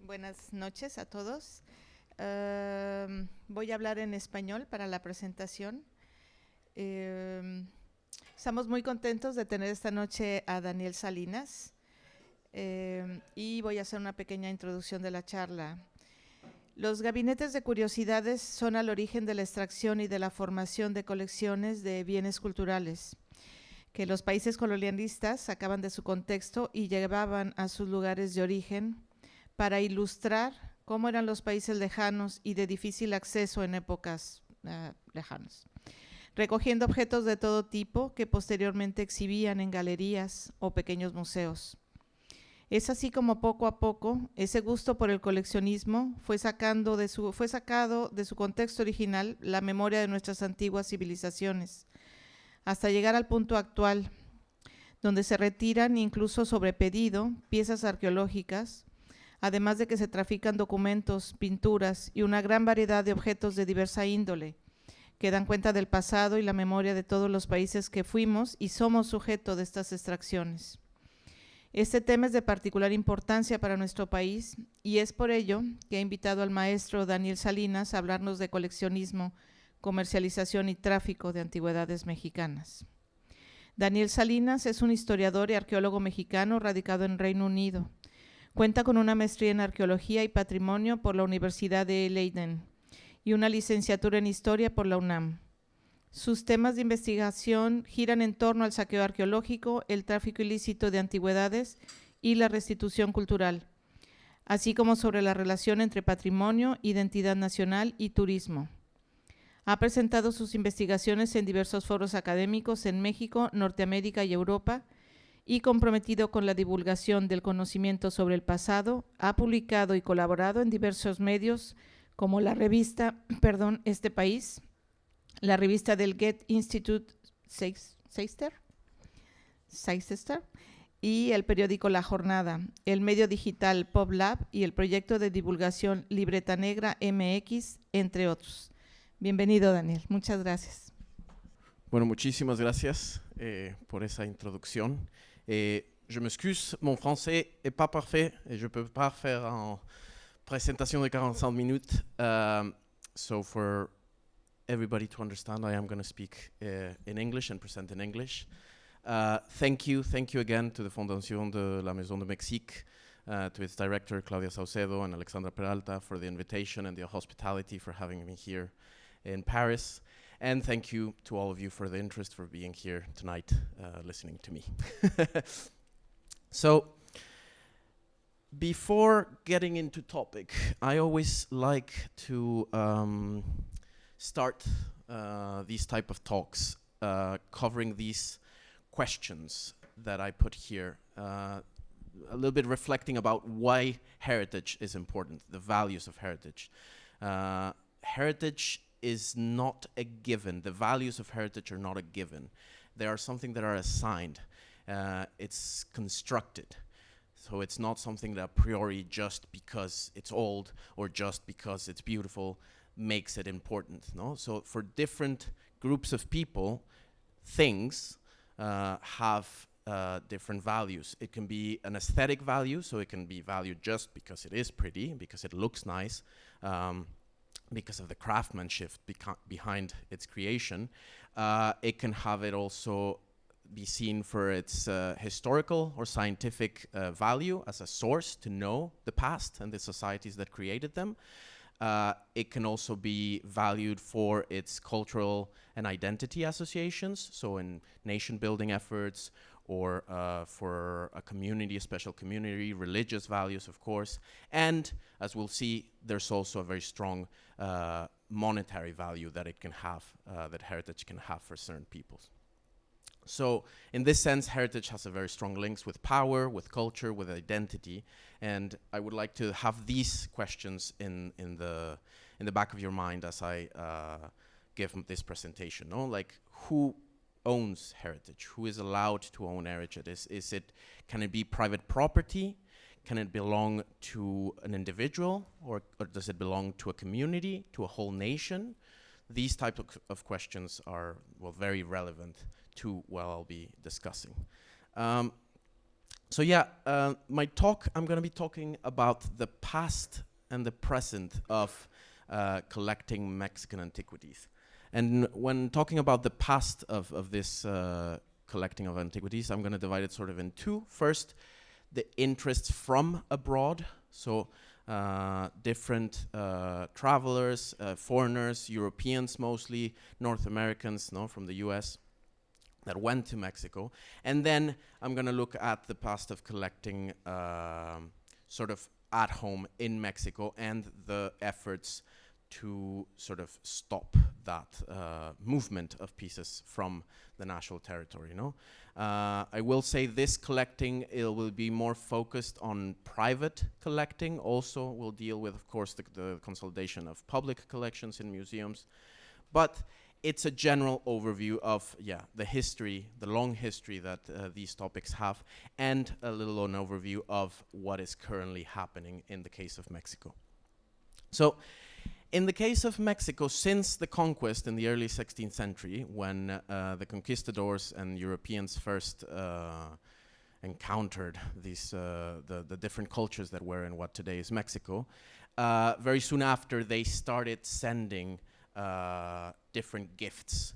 Buenas noches a todos. Voy a hablar en español para la presentación. Estamos muy contentos de tener esta noche a Daniel Salinas y voy a hacer una pequeña introducción de la charla. Los gabinetes de curiosidades son al origen de la extracción y de la formación de colecciones de bienes culturales que los países colonialistas sacaban de su contexto y llevaban a sus lugares de origen para ilustrar cómo eran los países lejanos y de difícil acceso en épocas lejanas, recogiendo objetos de todo tipo que posteriormente exhibían en galerías o pequeños museos. Es así como poco a poco ese gusto por el coleccionismo fue sacado de su contexto original la memoria de nuestras antiguas civilizaciones, hasta llegar al punto actual, donde se retiran, incluso sobre pedido, piezas arqueológicas, además de que se trafican documentos, pinturas y una gran variedad de objetos de diversa índole, que dan cuenta del pasado y la memoria de todos los países que fuimos y somos sujeto de estas extracciones. Este tema es de particular importancia para nuestro país y es por ello que he invitado al maestro Daniel Salinas a hablarnos de coleccionismo, comercialización y tráfico de antigüedades mexicanas. Daniel Salinas es un historiador y arqueólogo mexicano radicado en Reino Unido. Cuenta con una maestría en arqueología y patrimonio por la Universidad de Leiden y una licenciatura en historia por la UNAM. Sus temas de investigación giran en torno al saqueo arqueológico, el tráfico ilícito de antigüedades y la restitución cultural, así como sobre la relación entre patrimonio, identidad nacional y turismo. Ha presentado sus investigaciones en diversos foros académicos en México, Norteamérica y Europa, y comprometido con la divulgación del conocimiento sobre el pasado, ha publicado y colaborado en diversos medios como la revista Este País, la revista del Goethe Institut Seister y el periódico La Jornada, el medio digital PopLab y el proyecto de divulgación Libreta Negra MX, entre otros. Bienvenido, Daniel. Muchas gracias. Bueno, muchísimas gracias por esa introducción. Je m'excuse, mon français est pas parfait et je peux pas faire une présentation de 45 minutes. So for everybody to understand, I am going to speak in English and present in English. Thank you again to the Fondation de la Maison du Mexique, to its director, Claudia Saucedo, and Alexandra Peralta for the invitation and the hospitality for having me here in Paris. And thank you to all of you for the interest, for being here tonight, listening to me. So, before getting into topic, I always like to start these type of talks covering these questions that I put here, a little bit reflecting about why heritage is important, the values of heritage. Heritage is not a given. The values of heritage are not a given. They are something that are assigned. It's constructed. So it's not something that a priori, just because it's old or just because it's beautiful, makes it important. No? So for different groups of people, things have different values. It can be an aesthetic value, so it can be valued just because it is pretty, because it looks nice, because of the craftsmanship behind its creation. It can have it also be seen for its historical or scientific value as a source to know the past and the societies that created them. It can also be valued for its cultural and identity associations, so in nation building efforts, or for a community, a special community, religious values, of course. And as we'll see, there's also a very strong monetary value that it can have, that heritage can have for certain peoples. So in this sense, heritage has a very strong links with power, with culture, with identity. And I would like to have these questions in the back of your mind as I give this presentation. No? Like, who owns heritage? Who is allowed to own heritage? Can it be private property? Can it belong to an individual, or does it belong to a community, to a whole nation? These types of questions are, well, very relevant to what I'll be discussing. So yeah, my talk, I'm going to be talking about the past and the present of collecting Mexican antiquities. And when talking about the past of this collecting of antiquities, I'm going to divide it sort of in two. First, the interests from abroad, so different travelers, foreigners, Europeans mostly, North Americans, no, from the US, that went to Mexico. And then I'm going to look at the past of collecting sort of at home in Mexico and the efforts to sort of stop that movement of pieces from the national territory. You know? I will say this collecting, it will be more focused on private collecting. Also, we'll deal with, of course, the consolidation of public collections in museums. But it's a general overview of, the history, the long history that these topics have, and a little an overview of what is currently happening in the case of Mexico. So, in the case of Mexico, since the conquest in the early 16th century, when the conquistadors and Europeans first encountered these the different cultures that were in what today is Mexico, very soon after they started sending different gifts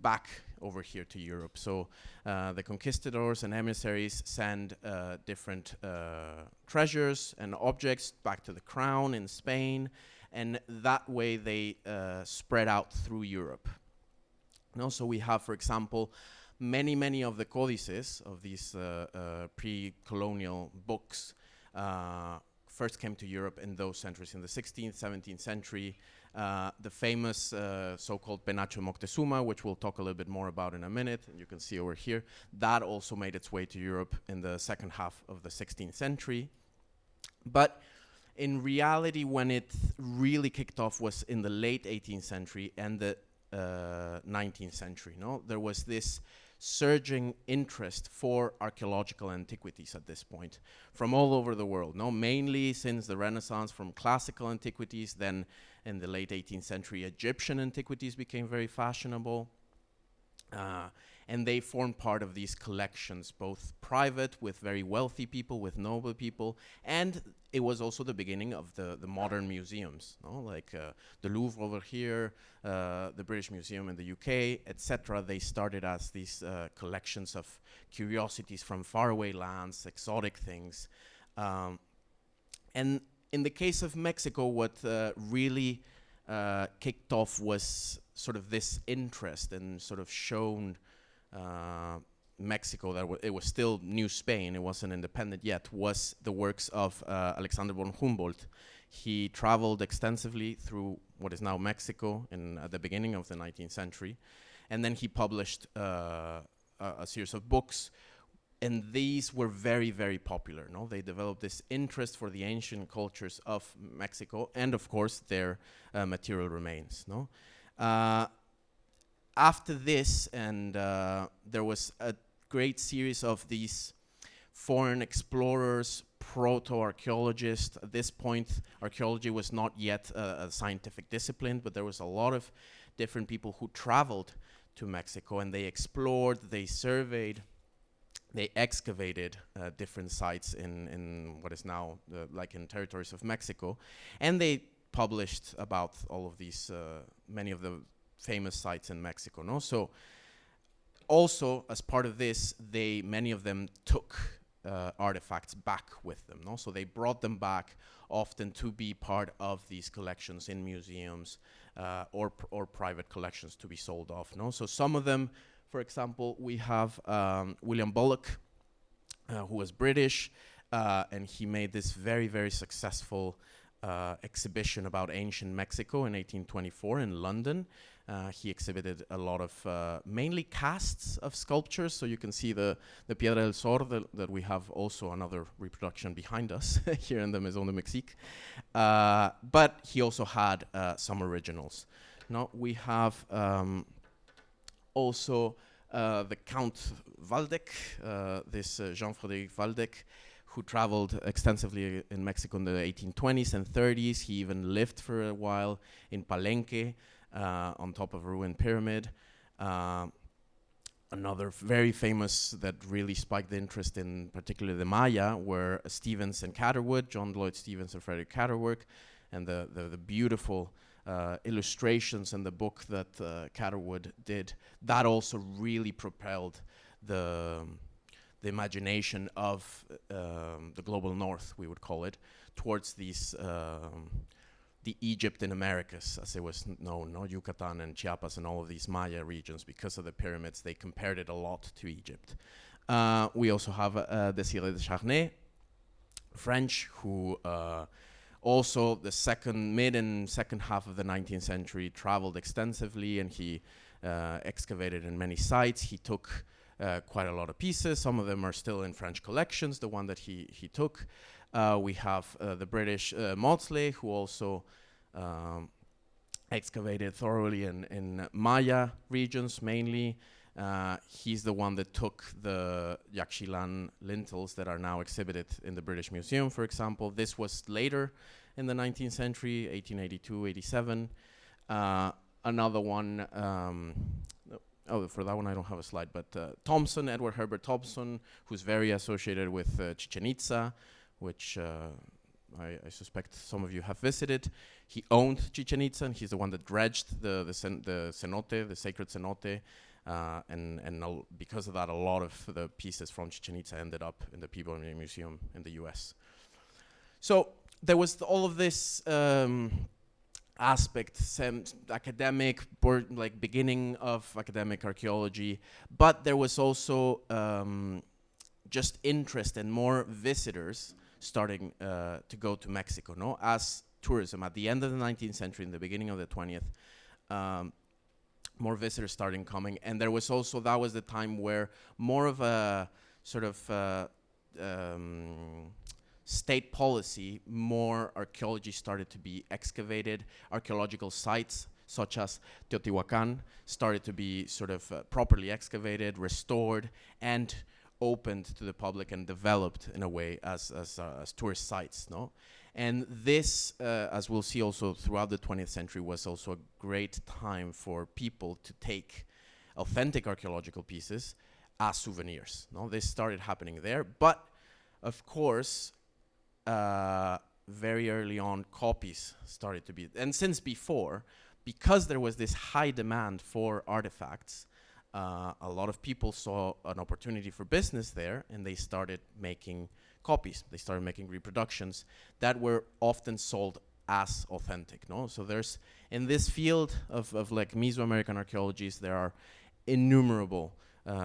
back over here to Europe. So the conquistadors and emissaries send different treasures and objects back to the crown in Spain, and that way they spread out through Europe. And also we have, for example, many of the codices of these pre-colonial books first came to Europe in those centuries, in the 16th, 17th century. The famous so-called Penacho Moctezuma, which we'll talk a little bit more about in a minute, and you can see over here, that also made its way to Europe in the second half of the 16th century. But in reality, when it really kicked off was in the late 18th century and the 19th century. No? There was this surging interest for archaeological antiquities at this point from all over the world, no? Mainly since the Renaissance, from classical antiquities. Then in the late 18th century, Egyptian antiquities became very fashionable. And they formed part of these collections, both private with very wealthy people, with noble people, and it was also the beginning of the modern museums, no? Like the Louvre over here, the British Museum in the UK, etc. They started as these collections of curiosities from faraway lands, exotic things. And in the case of Mexico, what really kicked off was sort of this interest and sort of shown Mexico, that it was still New Spain, it wasn't independent yet, was the works of Alexander von Humboldt. He traveled extensively through what is now Mexico at the beginning of the 19th century, and then he published a series of books, and these were very popular. No? They developed this interest for the ancient cultures of Mexico, and of course their material remains. No? After this, and there was a great series of these foreign explorers, proto-archaeologists. At this point, archaeology was not yet a scientific discipline, but there was a lot of different people who traveled to Mexico, and they explored, they surveyed, they excavated different sites in what is now like in territories of Mexico, and they published about all of these, many of the famous sites in Mexico. No? So also as part of this, many of them took artifacts back with them. No? So they brought them back often to be part of these collections in museums or private collections to be sold off. No? So some of them, for example, we have William Bullock, who was British, and he made this very successful exhibition about ancient Mexico in 1824 in London. He exhibited a lot of mainly casts of sculptures, so you can see the Piedra del Sol that we have also another reproduction behind us here in the Maison de Mexique. But he also had some originals. Now we have also the Count Waldeck, this Jean-Frédéric Waldeck, who traveled extensively in Mexico in the 1820s and 30s. He even lived for a while in Palenque, on top of a ruined pyramid. Another very famous that really spiked the interest in particularly the Maya were Stevens and Catherwood, John Lloyd Stevens and Frederick Catherwood, and the beautiful illustrations in the book that Catherwood did. That also really propelled the imagination of the global north, we would call it, towards these the Egypt in Americas, as it was known, no? Yucatan and Chiapas and all of these Maya regions. Because of the pyramids, they compared it a lot to Egypt. We also have Désiré de Charnay, French, who also the mid and second half of the 19th century traveled extensively, and he excavated in many sites. He took quite a lot of pieces. Some of them are still in French collections, the one that he took. We have the British Maudsley, who also excavated thoroughly in Maya regions mainly. He's the one that took the Yaxchilan lintels that are now exhibited in the British Museum, for example. This was later in the 19th century, 1882, 87. Another one, for that one I don't have a slide, but Thompson, Edward Herbert Thompson, who's very associated with Chichen Itza, which I suspect some of you have visited. He owned Chichen Itza, and he's the one that dredged the cenote, the sacred cenote, and because of that, a lot of the pieces from Chichen Itza ended up in the Peabody Museum in the US. So there was all of this aspect, academic, like beginning of academic archaeology, but there was also just interest and more visitors starting to go to Mexico, no? As tourism at the end of the 19th century, in the beginning of the 20th, more visitors started coming, and there was also, that was the time where more of a sort of state policy, more archaeology started to be excavated. Archaeological sites such as Teotihuacan started to be sort of properly excavated, restored, and opened to the public and developed in a way as tourist sites, no? And this, as we'll see also throughout the 20th century, was also a great time for people to take authentic archaeological pieces as souvenirs, no? This started happening there, but of course, very early on, copies started to be, and since before, because there was this high demand for artifacts, a lot of people saw an opportunity for business there, and they started making copies. They started making reproductions that were often sold as authentic, no? So there's, in this field of like Mesoamerican archaeologies, there are innumerable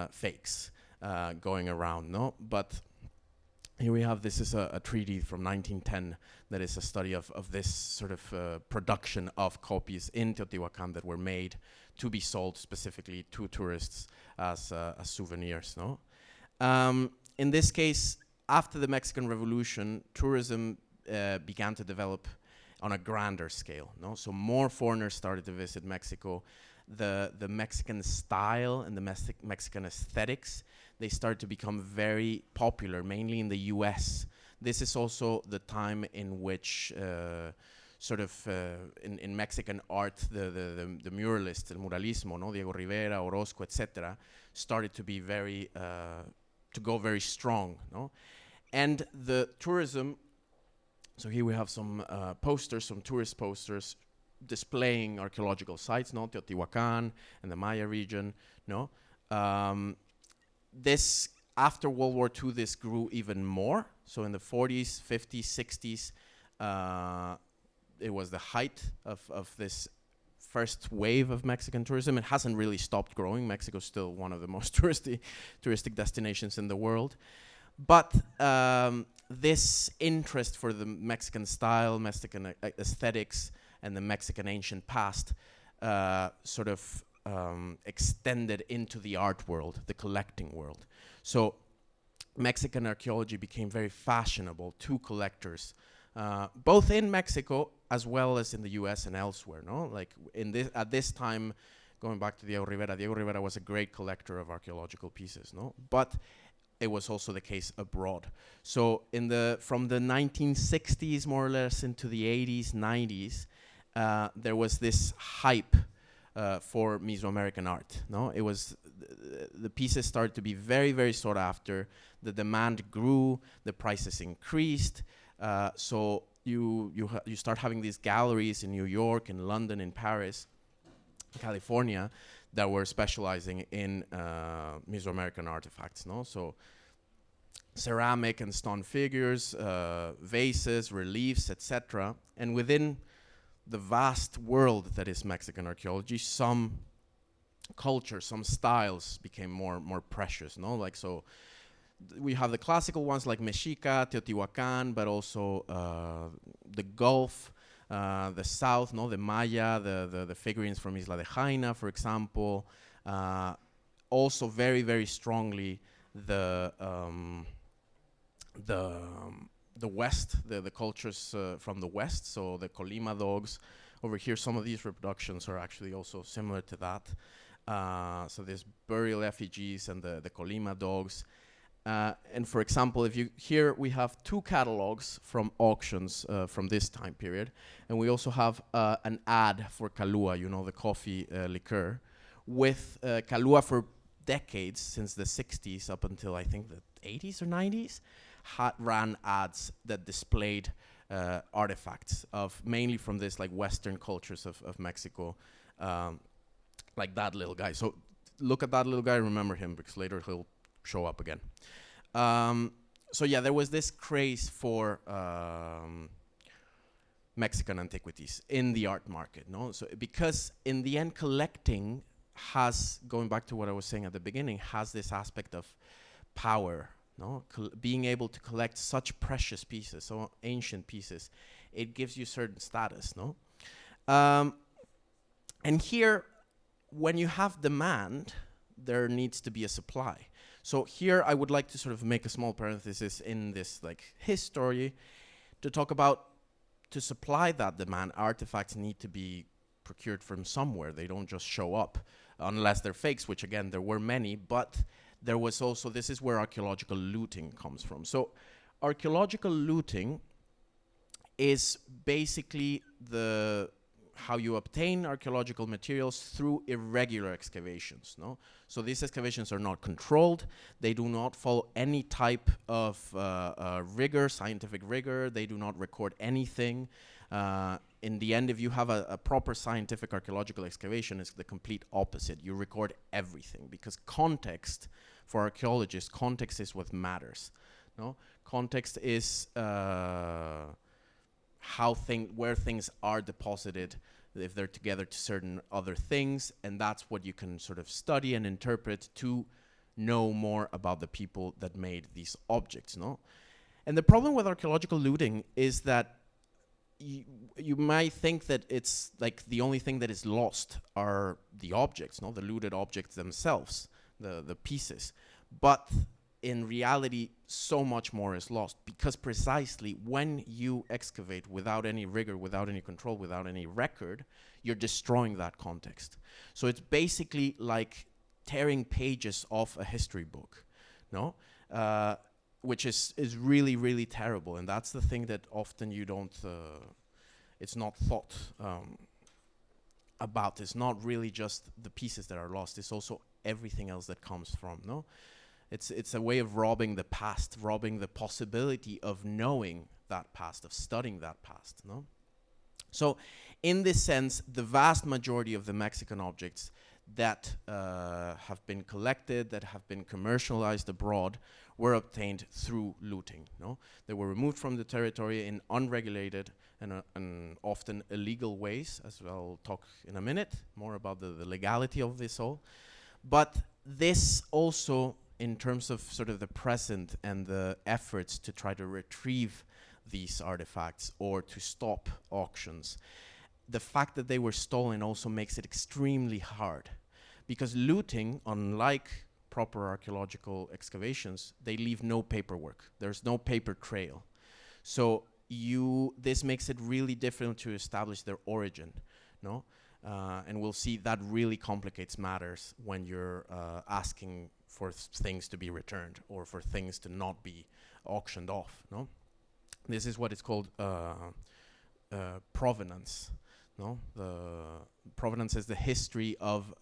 fakes going around, no? But here we have, this is a treaty from 1910 that is a study of this sort of production of copies in Teotihuacan that were made to be sold specifically to tourists as souvenirs, no? In this case, after the Mexican Revolution, tourism began to develop on a grander scale, no? So more foreigners started to visit Mexico. The Mexican style and the Mexican aesthetics, they started to become very popular, mainly in the US. This is also the time in which sort of in Mexican art, the muralists, el muralismo, no? Diego Rivera, Orozco, etc., started to be very, to go very strong, no? And the tourism, so here we have some posters, some tourist posters displaying archaeological sites, no? Teotihuacan and the Maya region, no? This, after World War II, this grew even more. So in the 40s, 50s, 60s, it was the height of this first wave of Mexican tourism. It hasn't really stopped growing. Mexico's still one of the most touristic destinations in the world. But this interest for the Mexican style, Mexican aesthetics, and the Mexican ancient past sort of extended into the art world, the collecting world. So Mexican archaeology became very fashionable to collectors, both in Mexico as well as in the US and elsewhere, no? Like at this time, going back to Diego Rivera was a great collector of archaeological pieces, no? But it was also the case abroad. So from the 1960s, more or less, into the 80s, 90s, there was this hype for Mesoamerican art, no? It was the pieces started to be very, very sought after. The demand grew, the prices increased. So you start having these galleries in New York, in London, in Paris, California, that were specializing in Mesoamerican artifacts. No, so ceramic and stone figures, vases, reliefs, etc. And within the vast world that is Mexican archaeology, some cultures, some styles became more precious. No, like so. We have the classical ones like Mexica, Teotihuacan, but also the Gulf, the South, no, the Maya, the figurines from Isla de Jaina, for example. Also, very, very strongly the West, the cultures from the West. So the Colima dogs. Over here, some of these reproductions are actually also similar to that. So there's burial effigies and the Colima dogs. And for example, if you here we have 2 catalogs from auctions from this time period, and we also have an ad for Kahlua, you know, the coffee liqueur, with Kahlua for decades, since the 60s up until I think the 80s or 90s, ran ads that displayed artifacts of mainly from this like Western cultures of Mexico, like that little guy. So look at that little guy, remember him, because later he'll show up again. So yeah, there was this craze for Mexican antiquities in the art market, no? So because in the end, collecting has, going back to what I was saying at the beginning, has this aspect of power, no? Being able to collect such precious pieces, so ancient pieces, it gives you certain status, no? And here, when you have demand, there needs to be a supply. So here I would like to sort of make a small parenthesis in this like history to talk about, to supply that demand, artifacts need to be procured from somewhere. They don't just show up unless they're fakes, which again, there were many, but there was also, this is where archaeological looting comes from. So archaeological looting is basically how you obtain archaeological materials through irregular excavations, no? So these excavations are not controlled. They do not follow any type of rigor, scientific rigor. They do not record anything. In the end, if you have a proper scientific archaeological excavation, it's the complete opposite. You record everything, because context, for archaeologists, context is what matters, no? Context is where things are deposited, if they're together to certain other things, and that's what you can sort of study and interpret to know more about the people that made these objects, no? And the problem with archaeological looting is that you might think that it's like the only thing that is lost are the objects, no? The looted objects themselves, the pieces. But in reality, so much more is lost, because precisely when you excavate without any rigor, without any control, without any record, you're destroying that context. So it's basically like tearing pages off a history book, no? Which is really, really terrible. And that's the thing that often you don't, it's not thought about. It's not really just the pieces that are lost. It's also everything else that comes from, no? It's a way of robbing the past, robbing the possibility of knowing that past, of studying that past, no? So in this sense, the vast majority of the Mexican objects that have been collected, that have been commercialized abroad, were obtained through looting, no? They were removed from the territory in unregulated and often illegal ways, as I'll talk in a minute, more about the legality of this all. But this also, in terms of sort of the present and the efforts to try to retrieve these artifacts or to stop auctions, the fact that they were stolen also makes it extremely hard, because looting, unlike proper archaeological excavations, they leave no paperwork. There's no paper trail. So this makes it really difficult to establish their origin, no? And we'll see that really complicates matters when you're asking for things to be returned or for things to not be auctioned off, no? This is what is called provenance, no? The provenance is the history of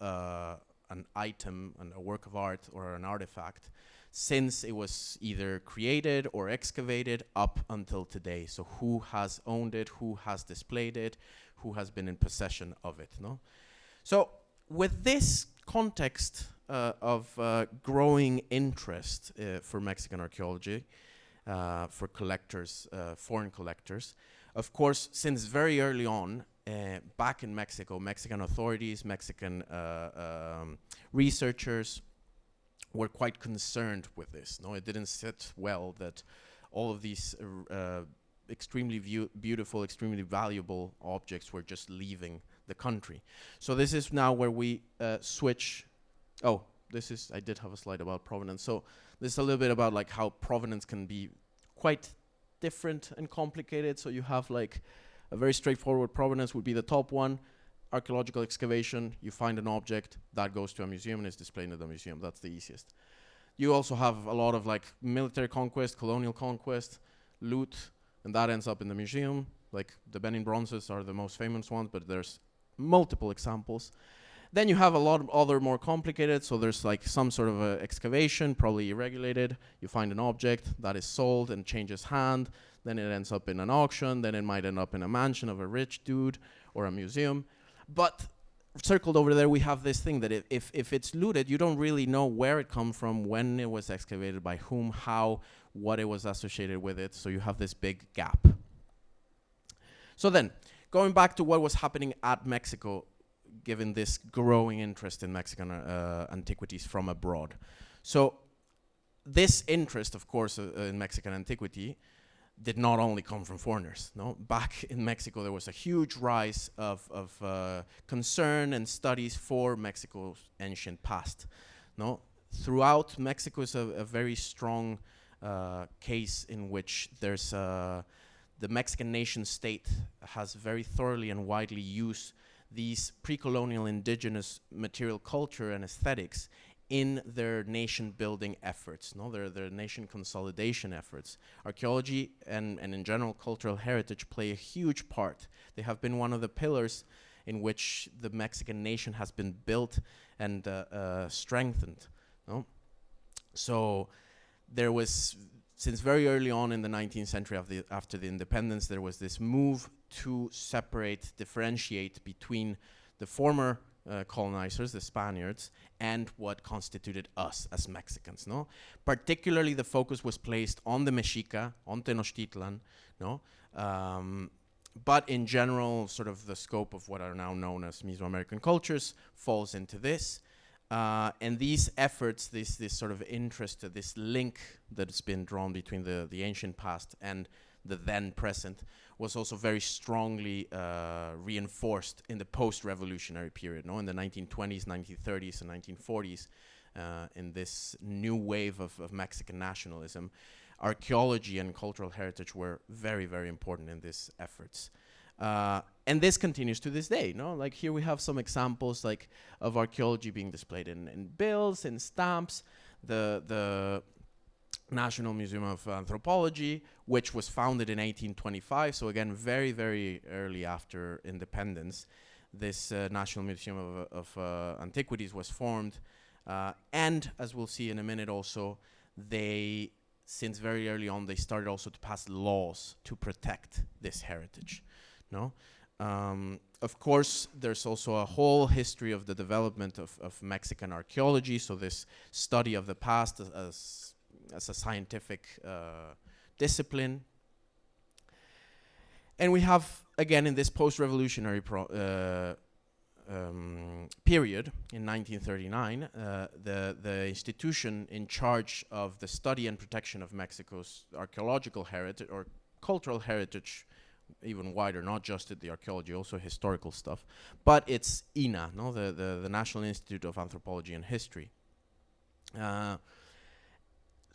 an item and a work of art or an artifact since it was either created or excavated up until today. So who has owned it, who has displayed it, who has been in possession of it, no? So with this context of growing interest for Mexican archaeology, for collectors, foreign collectors, of course, since very early on, back in Mexico, Mexican authorities, Mexican researchers were quite concerned with this. No, it didn't sit well that all of these extremely beautiful, extremely valuable objects were just leaving the country. So this is now where we switch. Oh, I did have a slide about provenance. So this is a little bit about like how provenance can be quite different and complicated. So you have like a very straightforward provenance would be the top one. Archaeological excavation, you find an object, that goes to a museum and is displayed in the museum. That's the easiest. You also have a lot of like military conquest, colonial conquest, loot, and that ends up in the museum. Like the Benin bronzes are the most famous ones, but there's multiple examples. Then you have a lot of other more complicated, so there's like some sort of excavation, probably irregulated. You find an object that is sold and changes hand, then it ends up in an auction, then it might end up in a mansion of a rich dude or a museum. But circled over there, we have this thing that if it's looted, you don't really know where it come from, when it was excavated, by whom, how, what it was associated with it. So you have this big gap. So then, going back to what was happening at Mexico, given this growing interest in Mexican antiquities from abroad. So this interest, of course, in Mexican antiquity did not only come from foreigners. No, back in Mexico there was a huge rise of concern and studies for Mexico's ancient past. No, throughout Mexico is a very strong case in which there's the Mexican nation state has very thoroughly and widely used these pre-colonial indigenous material culture and aesthetics in their nation-building efforts, no? Their nation consolidation efforts. Archaeology and in general cultural heritage play a huge part. They have been one of the pillars in which the Mexican nation has been built and strengthened. No? So there was, since very early on in the 19th century after the independence, there was this move to separate, differentiate between the former colonizers, the Spaniards, and what constituted us as Mexicans, no? Particularly the focus was placed on the Mexica, on Tenochtitlan, no? But in general, sort of the scope of what are now known as Mesoamerican cultures falls into this. And these efforts, this sort of interest, this link that's been drawn between the ancient past and the then present was also very strongly reinforced in the post-revolutionary period, no? In the 1920s, 1930s, and 1940s, in this new wave of Mexican nationalism, archaeology and cultural heritage were very, very important in these efforts. And this continues to this day, no? Like here we have some examples like of archaeology being displayed in bills, in stamps, the National Museum of Anthropology, which was founded in 1825. So again, very, very early after independence, this National Museum of Antiquities was formed. And as we'll see in a minute also, since very early on, they started also to pass laws to protect this heritage. No? Of course, there's also a whole history of the development of Mexican archaeology. So this study of the past as a scientific discipline. And we have, again, in this post-revolutionary period, in 1939, the institution in charge of the study and protection of Mexico's archaeological heritage, or cultural heritage, even wider, not just the archaeology, also historical stuff, but it's INA, no? the National Institute of Anthropology and History.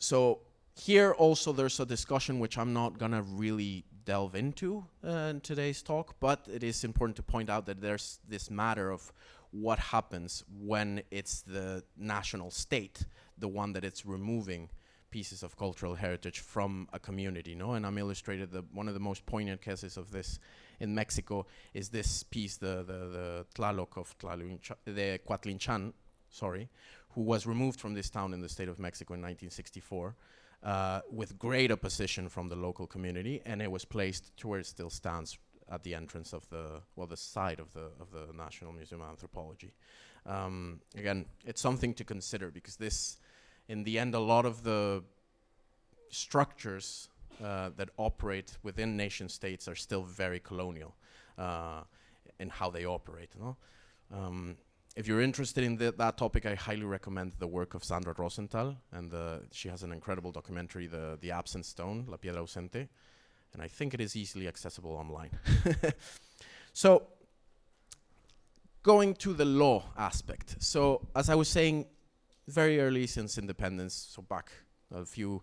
So here also there's a discussion which I'm not gonna really delve into in today's talk, but it is important to point out that there's this matter of what happens when it's the national state, the one that it's removing pieces of cultural heritage from a community, no? And I'm illustrated one of the most poignant cases of this in Mexico is this piece, the Tlaloc of the Coatlinchan, who was removed from this town in the state of Mexico in 1964 with great opposition from the local community, and it was placed to where it still stands at the entrance of the side of the National Museum of Anthropology. Again, it's something to consider, because this, in the end, a lot of the structures that operate within nation states are still very colonial in how they operate. No? If you're interested in that topic, I highly recommend the work of Sandra Rosenthal, and she has an incredible documentary, The Absent Stone, La Piedra Ausente, and I think it is easily accessible online. So, going to the law aspect. So, as I was saying, very early since independence, so back a few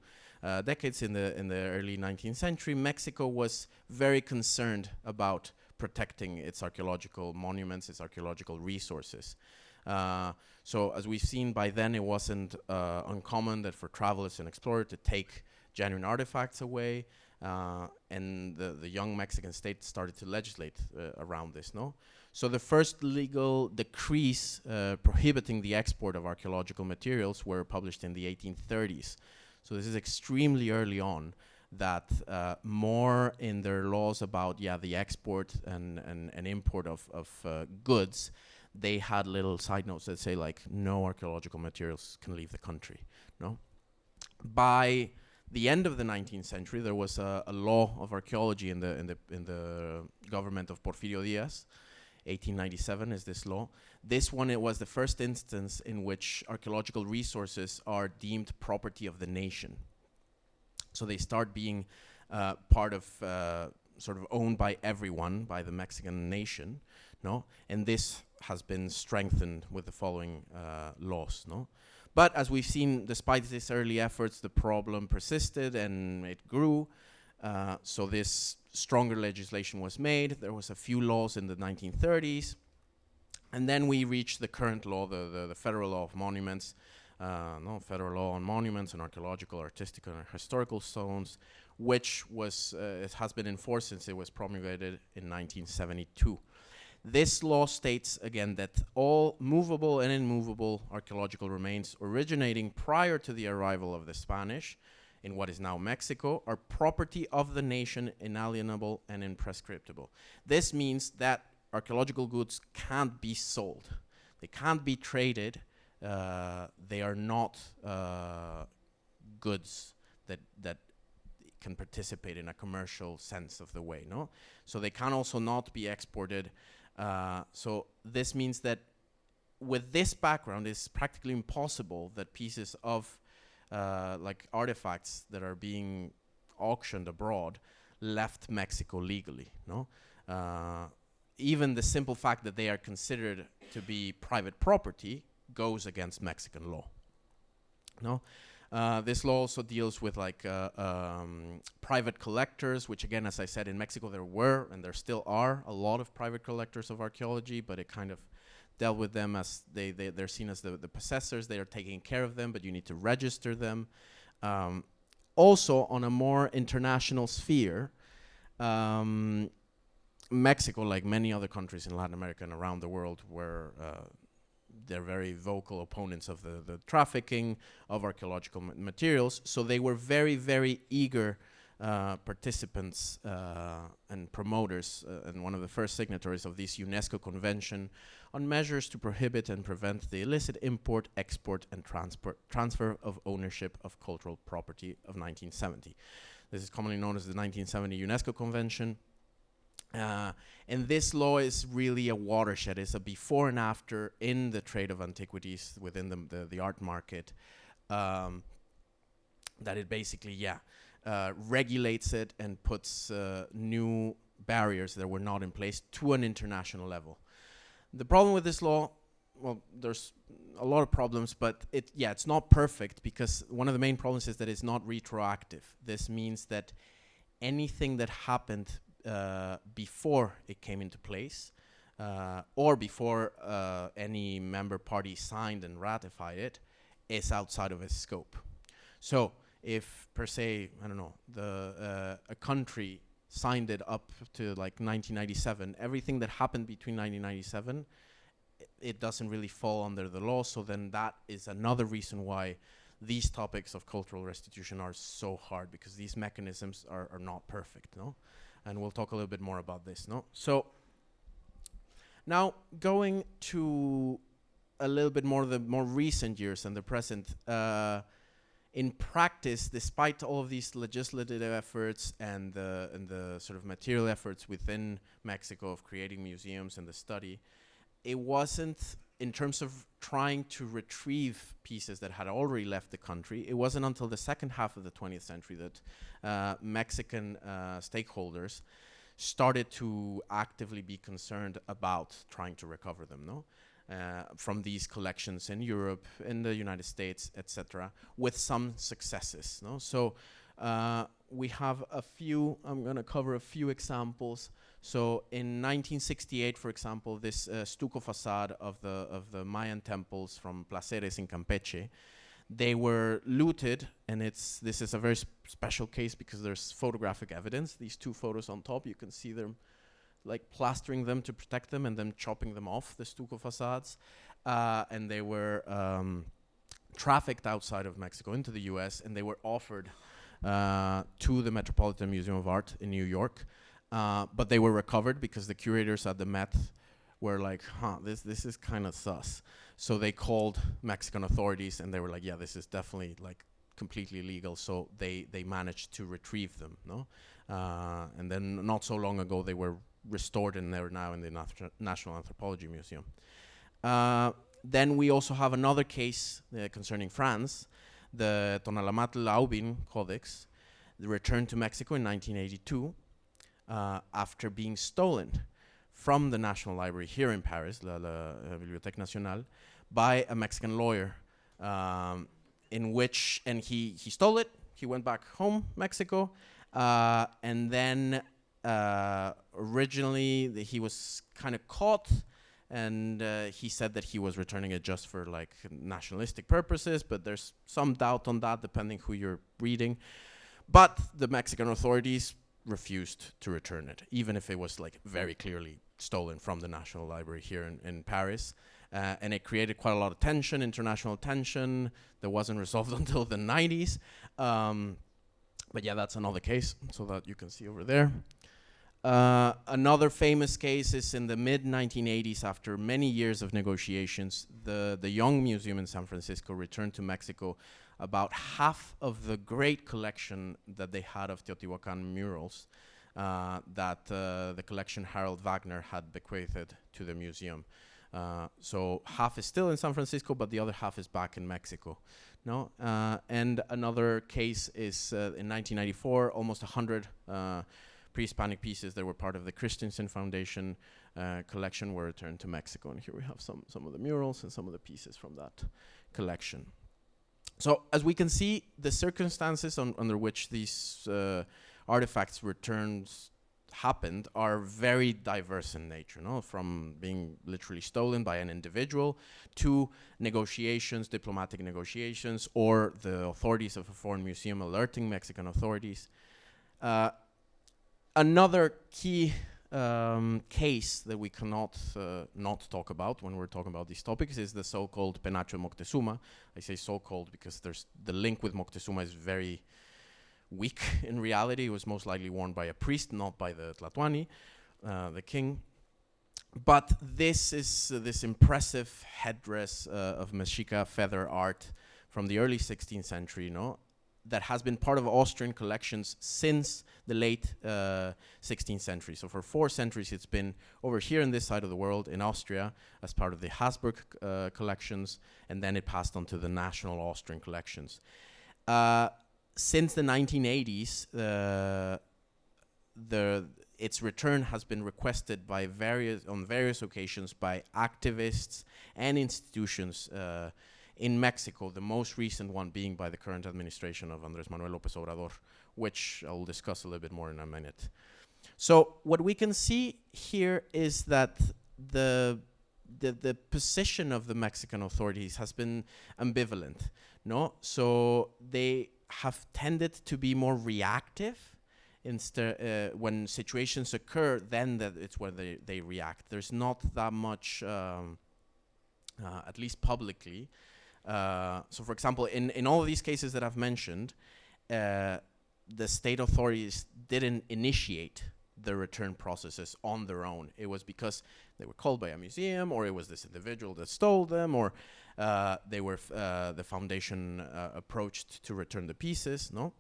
decades in the early 19th century, Mexico was very concerned about protecting its archaeological monuments, its archaeological resources. So as we've seen by then, it wasn't uncommon that for travelers and explorers to take genuine artifacts away, and the young Mexican state started to legislate around this, no? So the first legal decrees prohibiting the export of archaeological materials were published in the 1830s. So this is extremely early on, that more in their laws about the export and import of goods, they had little side notes that say like no archaeological materials can leave the country. No, by the end of the 19th century, there was a law of archaeology in the government of Porfirio Diaz. 1897 is this law. This one, it was the first instance in which archaeological resources are deemed property of the nation. So they start being part of, sort of owned by everyone, by the Mexican nation, no? And this has been strengthened with the following laws, no? But as we've seen, despite these early efforts, the problem persisted and it grew. So this stronger legislation was made. There was a few laws in the 1930s. And then we reached the current law, the Federal Law of Monuments, Federal Law on Monuments and Archaeological, Artistic, and Historical Zones, which was it has been enforced since it was promulgated in 1972. This law states, again, that all movable and immovable archaeological remains originating prior to the arrival of the Spanish in what is now Mexico are property of the nation, inalienable and imprescriptible. This means that archaeological goods can't be sold. They can't be traded. They are not goods that can participate in a commercial sense of the way, no? So they can also not be exported. So this means that with this background, it's practically impossible that pieces of like artifacts that are being auctioned abroad left Mexico legally, no? Even the simple fact that they are considered to be private property goes against Mexican law, no? This law also deals with like private collectors, which again, as I said, in Mexico there were and there still are a lot of private collectors of archaeology, but it kind of dealt with them as they're seen as the possessors. They are taking care of them, but you need to register them. Also, on a more international sphere, Mexico, like many other countries in Latin America and around the world, were they're very vocal opponents of the trafficking of archaeological materials. So they were very, very eager participants and promoters and one of the first signatories of this UNESCO Convention on measures to prohibit and prevent the illicit import, export, and transfer of ownership of cultural property of 1970. This is commonly known as the 1970 UNESCO Convention. And this law is really a watershed. It's a before and after in the trade of antiquities within the art market, that it basically, regulates it and puts new barriers that were not in place to an international level. The problem with this law, well, there's a lot of problems, but it's not perfect, because one of the main problems is that it's not retroactive. This means that anything that happened before it came into place, or before any member party signed and ratified it, is outside of its scope. So if, per se, I don't know, a country signed it up to like 1997, everything that happened between 1997 it doesn't really fall under the law. So then that is another reason why these topics of cultural restitution are so hard, because these mechanisms are not perfect, no? And we'll talk a little bit more about this, no? So now going to a little bit more the more recent years and the present, in practice, despite all of these legislative efforts and the sort of material efforts within Mexico of creating museums and the study, it wasn't, in terms of trying to retrieve pieces that had already left the country, it wasn't until the second half of the 20th century that Mexican stakeholders started to actively be concerned about trying to recover them, no? From these collections in Europe, in the United States, etc., with some successes, no? So we have a few, I'm gonna cover a few examples. So in 1968, for example, this stucco facade of the Mayan temples from Placeres in Campeche, they were looted, and this is a very special case because there's photographic evidence. These two photos on top, you can see them like plastering them to protect them and then chopping them off, the stucco facades. And they were trafficked outside of Mexico into the US, and they were offered to the Metropolitan Museum of Art in New York. But they were recovered because the curators at the Met were like, this is kind of sus. So they called Mexican authorities, and they were like, yeah, this is definitely like completely legal. So they managed to retrieve them, no? And then not so long ago, they were restored, and they're now in the National Anthropology Museum. Then we also have another case concerning France, the Tonalamatl-Aubin Codex, returned to Mexico in 1982 after being stolen from the National Library here in Paris, la Bibliothèque Nationale, by a Mexican lawyer, in which, and he stole it, he went back home, Mexico, and then originally he was kind of caught, and he said that he was returning it just for like nationalistic purposes, but there's some doubt on that depending who you're reading. But the Mexican authorities refused to return it, even if it was like very clearly stolen from the National Library here in Paris. And it created quite a lot of tension, international tension, that wasn't resolved until the 90s. But yeah, that's another case, so that you can see over there. Another famous case is in the mid-1980s, after many years of negotiations, the Young Museum in San Francisco returned to Mexico about half of the great collection that they had of Teotihuacan murals that the collection Harold Wagner had bequeathed to the museum. So half is still in San Francisco, but the other half is back in Mexico. No? And another case is in 1994, almost 100 pre-Hispanic pieces that were part of the Christensen Foundation collection were returned to Mexico. And here we have some of the murals and some of the pieces from that collection. So as we can see, the circumstances under which these artifacts returns happened are very diverse in nature, no? From being literally stolen by an individual to negotiations, diplomatic negotiations, or the authorities of a foreign museum alerting Mexican authorities. Another key case that we cannot not talk about when we're talking about these topics is the so-called Penacho de Moctezuma. I say so-called because the link with Moctezuma is very weak in reality. It was most likely worn by a priest, not by the Tlatoani, the king. But this is this impressive headdress of Mexica feather art from the early 16th century, no? That has been part of Austrian collections since the late 16th century. So for 4 centuries, it's been over here in this side of the world in Austria as part of the Habsburg collections, and then it passed on to the national Austrian collections. Since the 1980s, its return has been requested by on various occasions by activists and institutions in Mexico, the most recent one being by the current administration of Andrés Manuel López Obrador, which I'll discuss a little bit more in a minute. So what we can see here is that the position of the Mexican authorities has been ambivalent, no? So they have tended to be more reactive when situations occur, then it's where they react. There's not that much at least publicly. So for example, in all of these cases that I've mentioned, the state authorities didn't initiate the return processes on their own. It was because they were called by a museum, or it was this individual that stole them, or they were the foundation approached to return the pieces, no?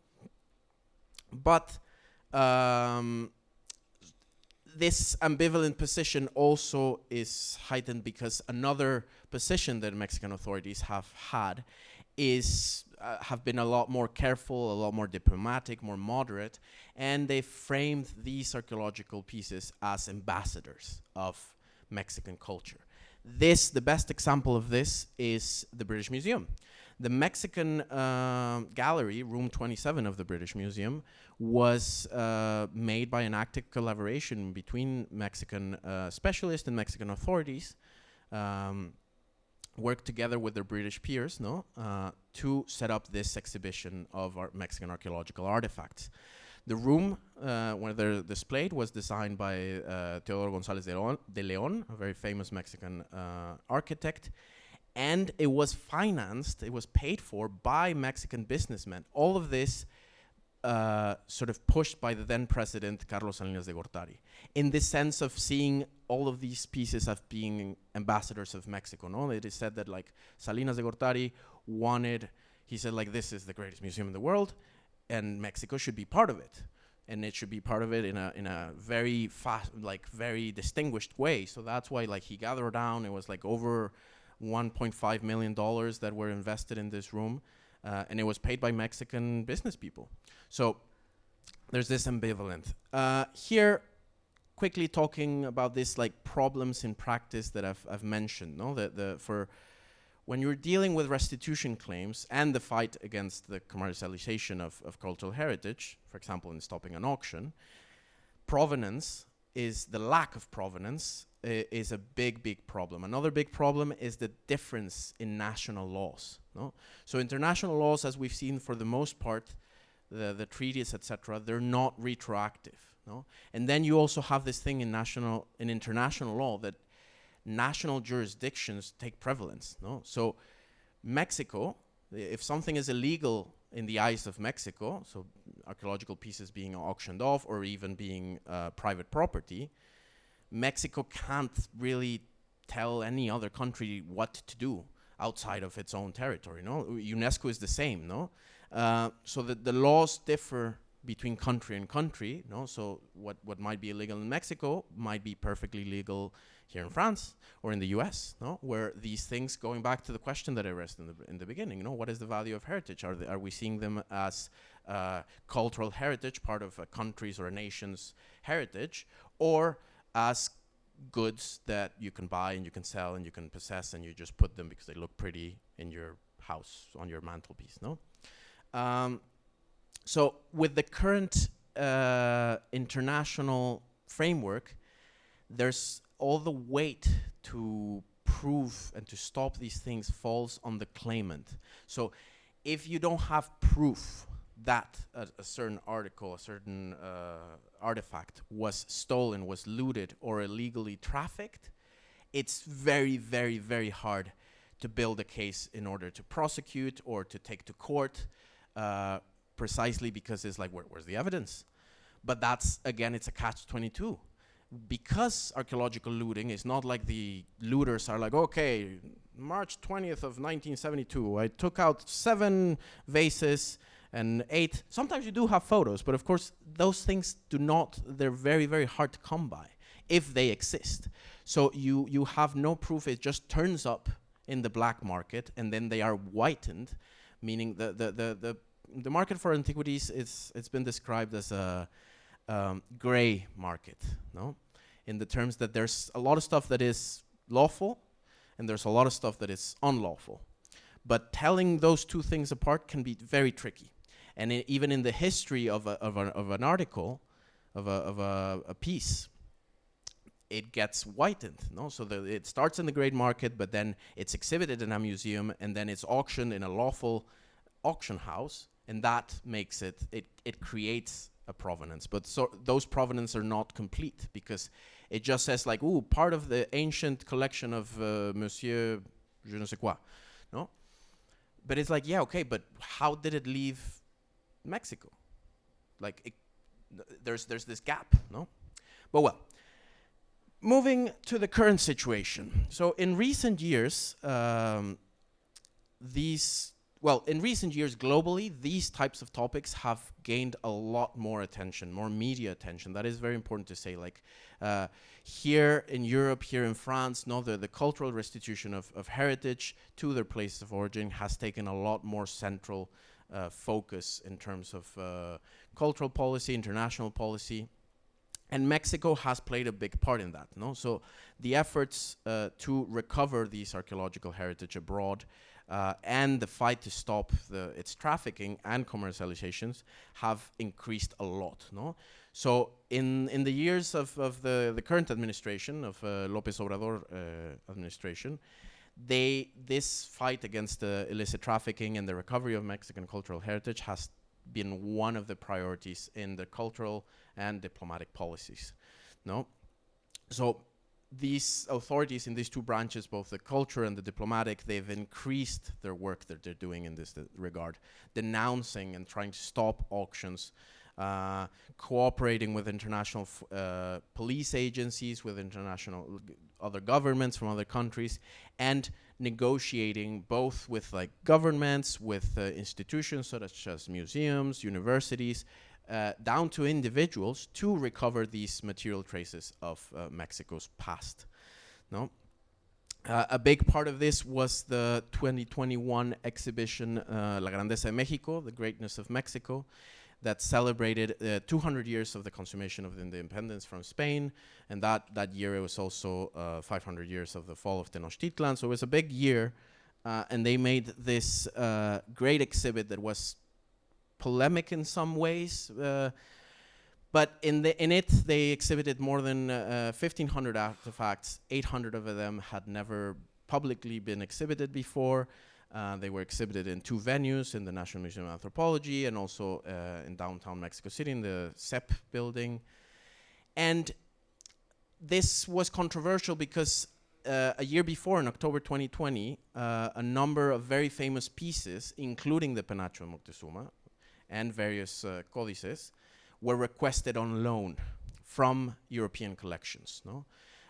But this ambivalent position also is heightened because another position that Mexican authorities have had is have been a lot more careful, a lot more diplomatic, more moderate, and they framed these archaeological pieces as ambassadors of Mexican culture. The best example of this is the British Museum. The Mexican gallery, room 27 of the British Museum, was made by an active collaboration between Mexican specialists and Mexican authorities, worked together with their British peers, to set up this exhibition of our Mexican archaeological artifacts. The room where they're displayed was designed by Teodoro González de León, a very famous Mexican architect, and it was financed, it was paid for by Mexican businessmen. All of this sort of pushed by the then president, Carlos Salinas de Gortari, in the sense of seeing all of these pieces as being ambassadors of Mexico. No, it is said that like Salinas de Gortari he said like, this is the greatest museum in the world, and Mexico should be part of it, and it should be part of it in a very fast, like very distinguished way. So that's why like he gathered down. It was like over $1.5 million that were invested in this room, and it was paid by Mexican business people. So there's this ambivalent. Here, quickly talking about this like problems in practice that I've mentioned. No, for when you're dealing with restitution claims and the fight against the commercialization of cultural heritage, for example, in stopping an auction, the lack of provenance is a big problem. Another big problem is the difference in national laws. No? So international laws, as we've seen for the most part, the treaties, etc., they're not retroactive. No? And then you also have this thing in international law that national jurisdictions take prevalence. No? So Mexico, if something is illegal in the eyes of Mexico, so archaeological pieces being auctioned off or even being private property, Mexico can't really tell any other country what to do outside of its own territory. No, UNESCO is the same. No, so the laws differ between country and country. No, so what might be illegal in Mexico might be perfectly legal here in France or in the U.S. No, where these things, going back to the question that I raised in the beginning. No, what is the value of heritage? Are we seeing them as cultural heritage, part of a country's or a nation's heritage, or as goods that you can buy and you can sell and you can possess and you just put them because they look pretty in your house on your mantelpiece? No. So with the current international framework, there's all the weight to prove and to stop these things falls on the claimant. So if you don't have proof that a certain article, a certain artifact was stolen, was looted, or illegally trafficked, it's very, very, very hard to build a case in order to prosecute or to take to court, precisely because it's like, where's the evidence? But that's, again, it's a catch-22. Because archaeological looting is not like the looters are like, okay, March 20th of 1972, I took out 7 vases and 8. Sometimes you do have photos, but of course those things they're very, very hard to come by if they exist. So you have no proof. It just turns up in the black market and then they are whitened, meaning the market for antiquities it's been described as a gray market, no? In the terms that there's a lot of stuff that is lawful and there's a lot of stuff that is unlawful. But telling those two things apart can be very tricky. And even in the history of an article, of a piece, it gets whitened. No? So it starts in the gray market, but then it's exhibited in a museum, and then it's auctioned in a lawful auction house, and that makes it creates a provenance. But so those provenance are not complete because it just says like, ooh, part of the ancient collection of Monsieur je ne sais quoi, no? But it's like, yeah, okay, but how did it leave Mexico? Like, there's this gap, no? But well, moving to the current situation. So in recent years, in recent years globally, these types of topics have gained a lot more attention, more media attention. That is very important to say. Like here in Europe, here in France, no, the cultural restitution of heritage to their place of origin has taken a lot more central focus in terms of cultural policy, international policy. And Mexico has played a big part in that, no? So the efforts to recover these archaeological heritage abroad and the fight to stop its trafficking and commercializations have increased a lot, no? So in the years of the current administration, of López Obrador administration, this fight against the illicit trafficking and the recovery of Mexican cultural heritage has been one of the priorities in the cultural and diplomatic policies, no? So these authorities in these two branches, both the culture and the diplomatic, they've increased their work that they're doing in this regard, denouncing and trying to stop auctions, cooperating with international police agencies, with international other governments from other countries, and negotiating both with like governments, with institutions such as museums, universities, down to individuals to recover these material traces of Mexico's past. No? A big part of this was the 2021 exhibition La Grandeza de México, the Greatness of Mexico, that celebrated 200 years of the consummation of the independence from Spain, and that year it was also 500 years of the fall of Tenochtitlan, so it was a big year, and they made this great exhibit that was polemic in some ways, but in it they exhibited more than 1,500 artifacts. 800 of them had never publicly been exhibited before. They were exhibited in two venues, in the National Museum of Anthropology and also in downtown Mexico City in the CEP building. And this was controversial because a year before, in October 2020, a number of very famous pieces, including the Penacho de Moctezuma and various códices, were requested on loan from European collections. No?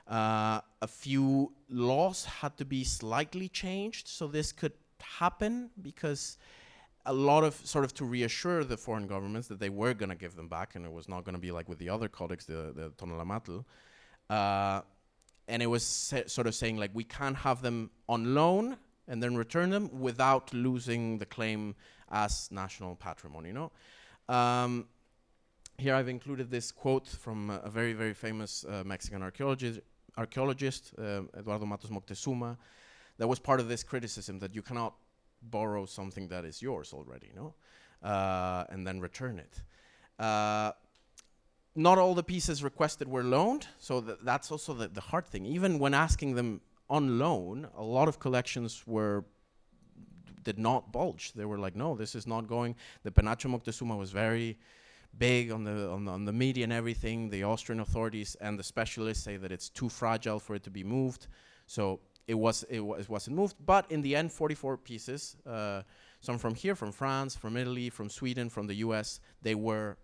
A few laws had to be slightly changed so this could happen, because a lot of sort of to reassure the foreign governments that they were going to give them back, and it was not going to be like with the other codex, the Tonalamatl. And it was sort of saying like we can't have them on loan and then return them without losing the claim as national patrimony. You know? Here I've included this quote from a very, very famous Mexican archaeologist, Eduardo Matos Moctezuma, that was part of this criticism that you cannot borrow something that is yours already, no? And then return it. Not all the pieces requested were loaned, so that's also the hard thing. Even when asking them on loan, a lot of collections did not bulge. They were like, no, this is not going. The Penacho Moctezuma was very big on the media and everything. The Austrian authorities and the specialists say that it's too fragile for it to be moved. So it wasn't moved. But in the end, 44 pieces, some from here, from France, from Italy, from Sweden, from the US, they were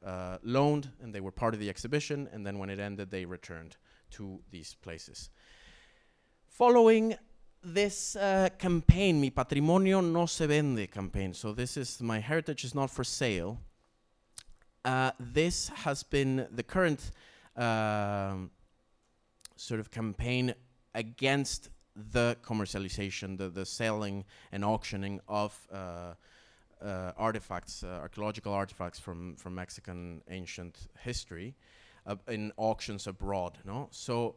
loaned and they were part of the exhibition. And then when it ended, they returned to these places. Following this campaign, Mi Patrimonio No Se Vende campaign, so this is My Heritage is Not for Sale, this has been the current sort of campaign against the commercialization, the selling and auctioning of artifacts, archaeological artifacts from Mexican ancient history in auctions abroad. No? So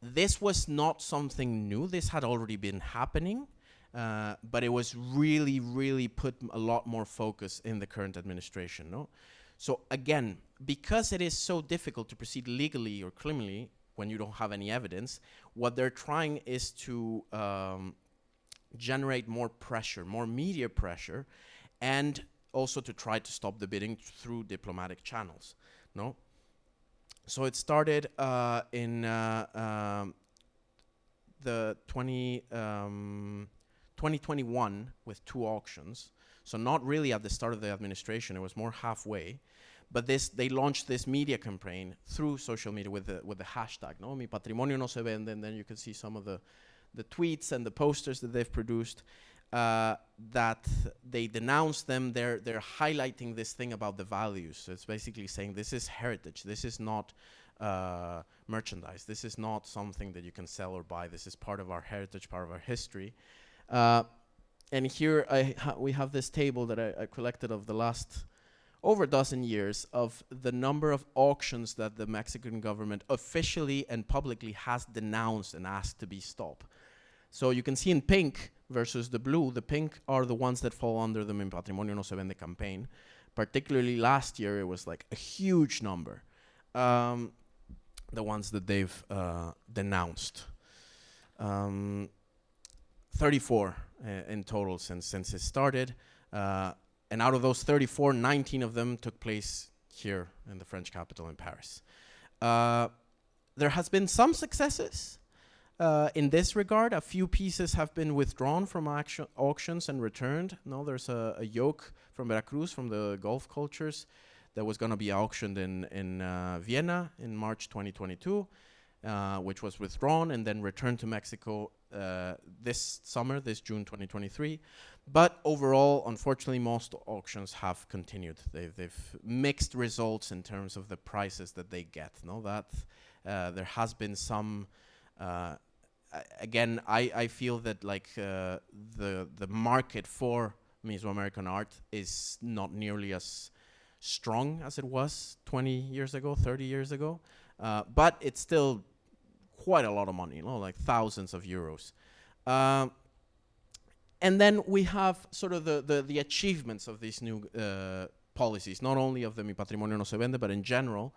this was not something new. This had already been happening, but it was really, really put a lot more focus in the current administration. No? So again, because it is so difficult to proceed legally or criminally when you don't have any evidence, what they're trying is to generate more pressure, more media pressure, and also to try to stop the bidding through diplomatic channels. No? So it started in the 2021 with 2 auctions. So not really at the start of the administration, it was more halfway. But they launched this media campaign through social media with the hashtag, no? Mi patrimonio no se vende, and then you can see some of the tweets and the posters that they've produced that they denounce them. They're highlighting this thing about the values. So it's basically saying this is heritage. This is not merchandise. This is not something that you can sell or buy. This is part of our heritage, part of our history. And here we have this table that I collected of the last over a dozen years of the number of auctions that the Mexican government officially and publicly has denounced and asked to be stopped. So you can see in pink versus the blue, the pink are the ones that fall under the Mi Patrimonio No Se Vende campaign. Particularly last year, it was like a huge number, the ones that they've denounced. 34 in total since it started. And out of those 34, 19 of them took place here in the French capital in Paris. There has been some successes in this regard. A few pieces have been withdrawn from auctions and returned. No, there's a yoke from Veracruz, from the Gulf cultures, that was going to be auctioned in Vienna in March 2022, which was withdrawn and then returned to Mexico this summer, this June 2023. But overall, unfortunately, most auctions have continued. They've mixed results in terms of the prices that they get. No, that there has been some. Again, I feel that like the market for Mesoamerican art is not nearly as strong as it was 20 years ago, 30 years ago, but it's still quite a lot of money, you know, like thousands of euros. And then we have sort of the achievements of these new policies, not only of the Mi Patrimonio No Se Vende, but in general.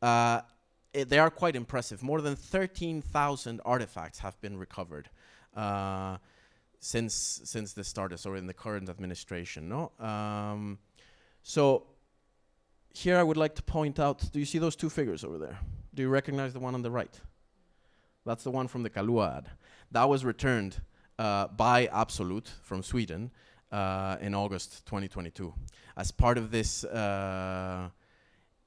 They are quite impressive. More than 13,000 artifacts have been recovered since the start, or in the current administration. No, so here I would like to point out. Do you see those 2 figures over there? Do you recognize the one on the right? That's the one from the Kalua ad. That was returned by Absolute from Sweden in August 2022. As part of this,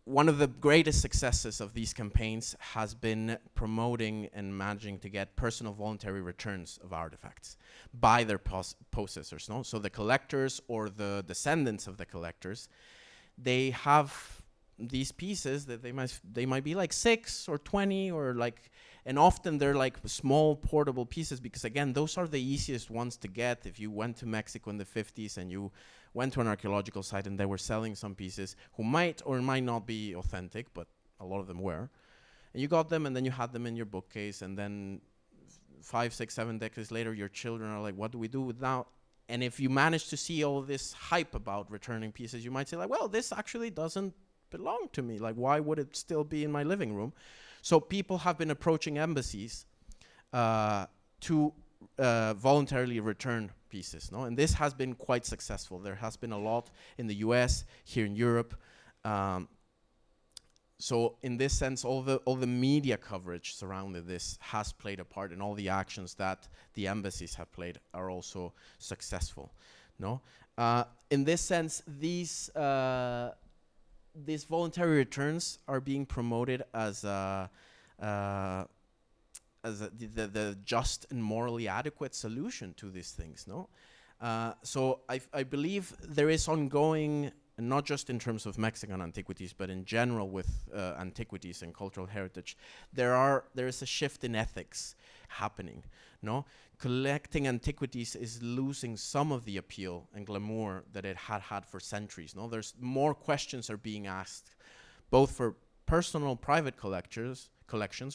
one of the greatest successes of these campaigns has been promoting and managing to get personal voluntary returns of artifacts by their possessors. No? So the collectors or the descendants of the collectors, they have these pieces that they might be like 6 or 20 or like. And often they're like small portable pieces because, again, those are the easiest ones to get. If you went to Mexico in the 50s and you went to an archaeological site and they were selling some pieces who might or might not be authentic, but a lot of them were. And you got them and then you had them in your bookcase, and then 5, 6, 7 decades later, your children are like, what do we do with now? And if you manage to see all this hype about returning pieces, you might say like, well, this actually doesn't belong to me. Like, why would it still be in my living room? So people have been approaching embassies to voluntarily return pieces, no? And this has been quite successful. There has been a lot in the US, here in Europe. So in this sense, all the media coverage surrounding this has played a part, and all the actions that the embassies have played are also successful, no? In this sense, these voluntary returns are being promoted as the just and morally adequate solution to these things, no? So I believe there is ongoing, and not just in terms of Mexican antiquities, but in general with antiquities and cultural heritage, there is a shift in ethics happening, no? Collecting antiquities is losing some of the appeal and glamour that it had for centuries, no? There's more questions are being asked, both for personal private collections,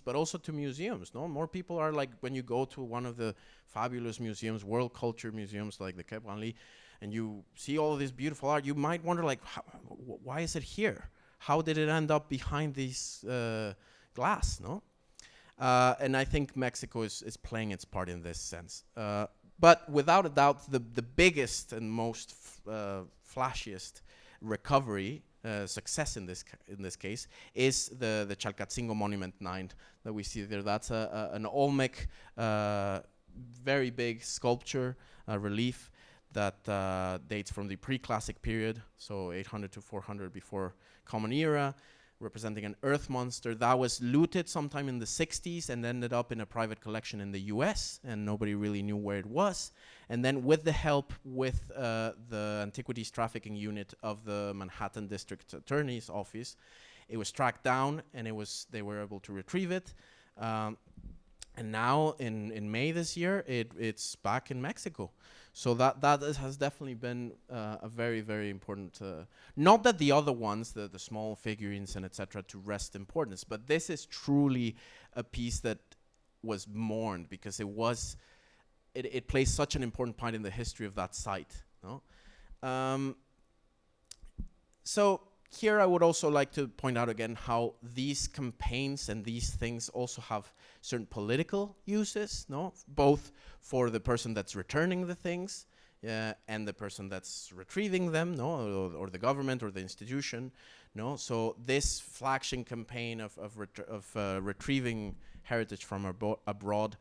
but also to museums, no? More people are like, when you go to one of the fabulous museums, world culture museums like the Quai Branly, and you see all of this beautiful art, you might wonder like, why is it here? How did it end up behind these glass, no? And I think Mexico is playing its part in this sense. But without a doubt, the biggest and most flashiest recovery success in this case is the Chalcatzingo Monument 9 that we see there. That's an Olmec very big sculpture, relief that dates from the pre-classic period, so 800 to 400 before Common Era, representing an earth monster that was looted sometime in the 60s and ended up in a private collection in the US, and nobody really knew where it was. And then with the help with the Antiquities Trafficking Unit of the Manhattan District Attorney's Office, it was tracked down and they were able to retrieve it. And now in May this year, it's back in Mexico. So that has definitely been a very, very important, not that the other ones, the small figurines and etc., to rest importance, but this is truly a piece that was mourned because it plays such an important part in the history of that site. No? So here I would also like to point out again how these campaigns and these things also have certain political uses, no? Both for the person that's returning the things and the person that's retrieving them, no? Or the government or the institution, no? So this flagship campaign of retrieving heritage from abroad,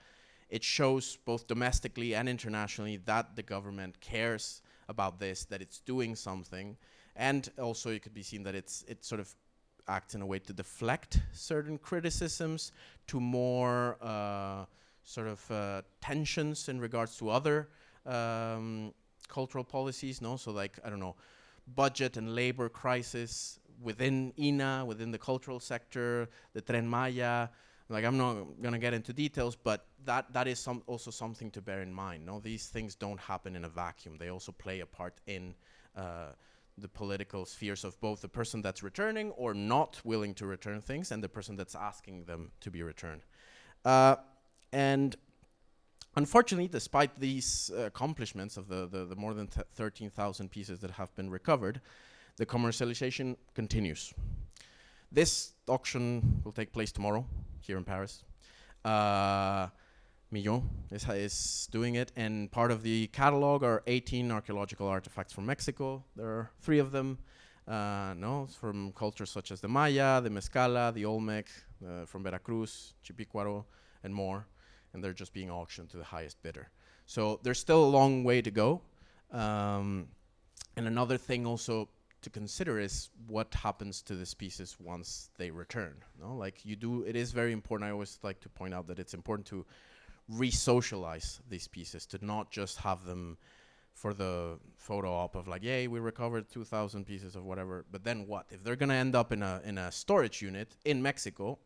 it shows both domestically and internationally that the government cares about this, that it's doing something. And also it could be seen that it sort of acts in a way to deflect certain criticisms to more sort of tensions in regards to other cultural policies, no? So like, I don't know, budget and labor crisis within INA, within the cultural sector, the Tren Maya. Like, I'm not gonna get into details, but that is also something to bear in mind, no? These things don't happen in a vacuum. They also play a part in the political spheres of both the person that's returning or not willing to return things and the person that's asking them to be returned. And unfortunately, despite these accomplishments of the more than 13,000 pieces that have been recovered, the commercialization continues. This auction will take place tomorrow here in Paris. Millon is doing it, and part of the catalog are 18 archaeological artifacts from Mexico. There are 3 of them, from cultures such as the Maya, the Mezcala, the Olmec, from Veracruz, Chipicuaro, and more, and they're just being auctioned to the highest bidder. So there's still a long way to go. And another thing also to consider is what happens to these pieces once they return. No? Like it is very important. I always like to point out that it's important to re-socialize these pieces, to not just have them for the photo op of like, yay, we recovered 2,000 pieces of whatever, but then what? If they're gonna end up in a storage unit in Mexico,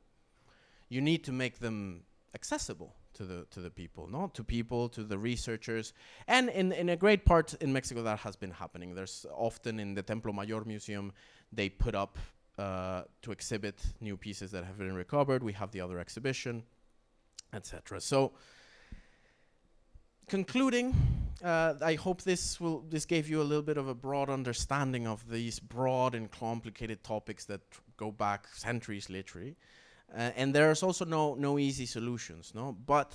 you need to make them accessible to the people, no? To people, to the researchers. And in a great part in Mexico that has been happening. There's often in the Templo Mayor Museum, they put up to exhibit new pieces that have been recovered. We have the other exhibition, etc. So, concluding, I hope this gave you a little bit of a broad understanding of these broad and complicated topics that go back centuries, literally. And there's also no easy solutions, no? But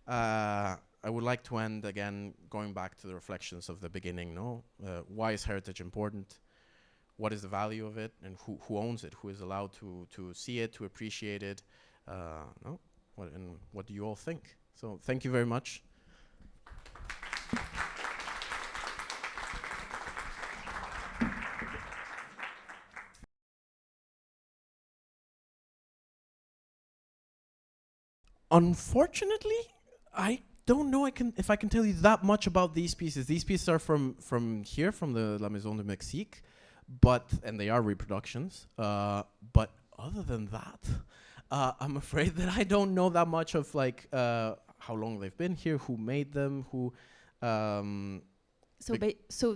I would like to end again going back to the reflections of the beginning, no? Why is heritage important? What is the value of it? And who owns it? Who is allowed to see it, to appreciate it? No? What do you all think? So thank you very much. Unfortunately, I don't know if I can tell you that much about these pieces. These pieces are from here, from the La Maison de Mexique, and they are reproductions. But other than that, I'm afraid that I don't know that much of like how long they've been here, who made them, who. So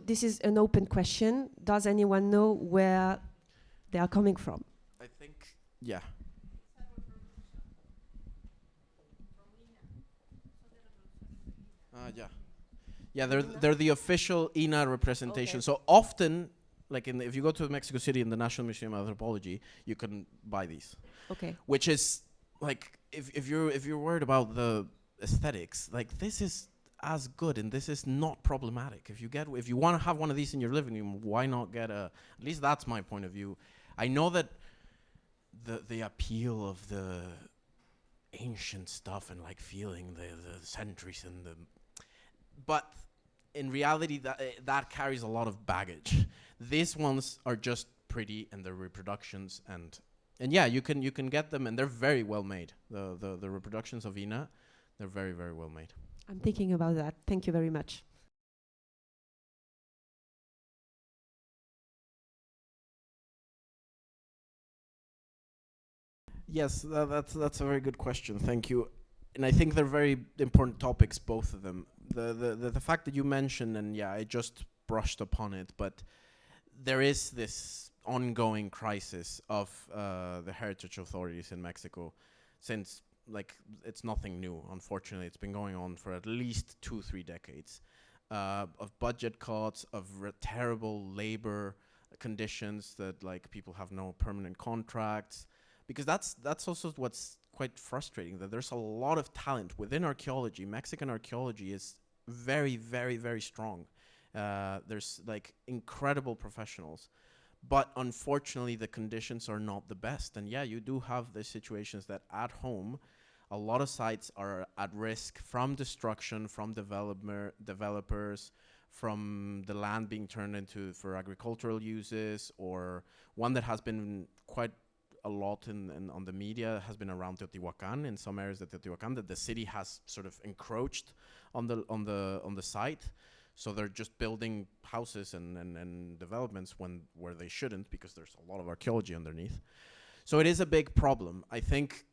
this is an open question. Does anyone know where they are coming from? I think, yeah. Yeah, they're the official INA representation. Okay. So often, like if you go to Mexico City in the National Museum of Anthropology, you can buy these. Okay. Which is like if you're worried about the aesthetics, like this is as good and this is not problematic. If you want to have one of these in your living room, why not get at least that's my point of view. I know that the appeal of the ancient stuff and like feeling the centuries and the, but in reality that carries a lot of baggage. These ones are just pretty and they're reproductions, and yeah, you can get them and they're very well made. The reproductions of Ina, they're very, very well made. I'm thinking about that. Thank you very much. Yes, that's a very good question. Thank you. And I think they're very important topics, both of them. The fact that you mentioned, and yeah, I just brushed upon it, but there is this ongoing crisis of the heritage authorities in Mexico since, like, it's nothing new. Unfortunately, it's been going on for at least 2-3 decades of budget cuts, of terrible labor conditions that like people have no permanent contracts, because that's also what's quite frustrating, that there's a lot of talent within archaeology. Mexican archaeology is very, very, very strong. There's like incredible professionals, but unfortunately the conditions are not the best. And yeah, you do have the situations that at home, a lot of sites are at risk from destruction, from developers, from the land being turned into for agricultural uses, or one that has been quite a lot on the media has been around Teotihuacan. In some areas of Teotihuacan, that the city has sort of encroached on the site, so they're just building houses and developments where they shouldn't, because there's a lot of archaeology underneath. So it is a big problem. I think,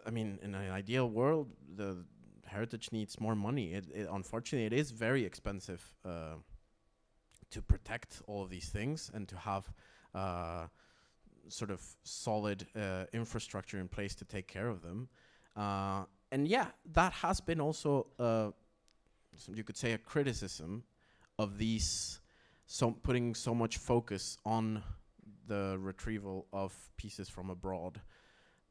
I mean, in an ideal world, the heritage needs more money. Unfortunately, it is very expensive to protect all of these things and to have sort of solid infrastructure in place to take care of them. And yeah, that has been also, you could say, a criticism of these, putting so much focus on the retrieval of pieces from abroad.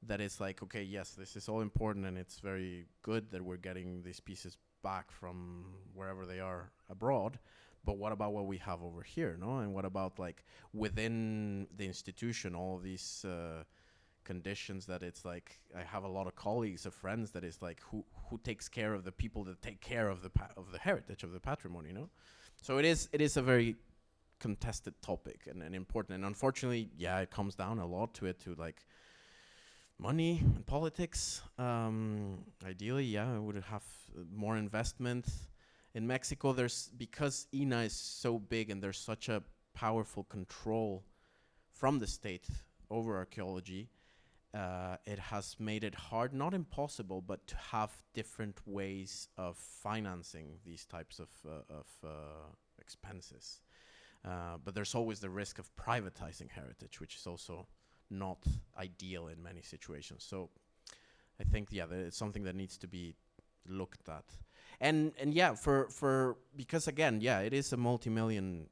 That it's like, okay, yes, this is all important and it's very good that we're getting these pieces back from wherever they are abroad, but what about what we have over here, no? And what about like within the institution, all of these conditions that it's like, I have a lot of colleagues, of friends, that is like, who takes care of the people that take care of the heritage, of the patrimony, you know? So it is a very contested topic and important, and unfortunately, yeah, it comes down a lot to like money and politics. Ideally, yeah, I would have more investment. In Mexico, because INA is so big and there's such a powerful control from the state over archaeology, it has made it hard, not impossible, but to have different ways of financing these types of expenses. But there's always the risk of privatizing heritage, which is also not ideal in many situations. So I think, yeah, it's something that needs to be looked at. And yeah, because again, yeah, it is a multi-million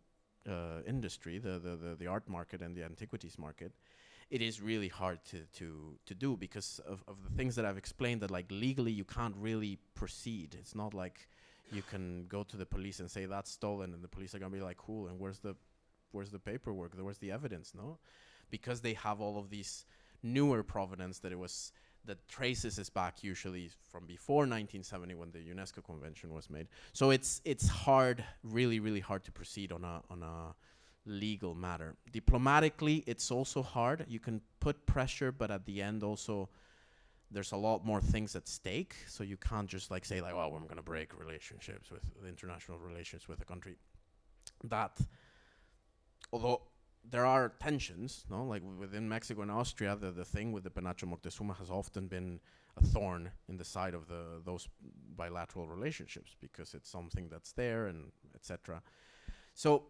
industry, the art market and the antiquities market. It is really hard to do because of the things that I've explained, that like legally you can't really proceed. It's not like you can go to the police and say that's stolen and the police are gonna be like, cool, and where's the paperwork, where's the evidence, no? Because they have all of these newer provenance that traces us back usually from before 1970, when the UNESCO convention was made. So it's hard, really, really hard to proceed on a legal matter. Diplomatically, it's also hard. You can put pressure, but at the end also there's a lot more things at stake. So you can't just like say like, well, I'm gonna break relationships with international relations with a country. That, although there are tensions, no? Like within Mexico and Austria, the thing with the Penacho Moctezuma has often been a thorn in the side of those bilateral relationships, because it's something that's there and etc. So,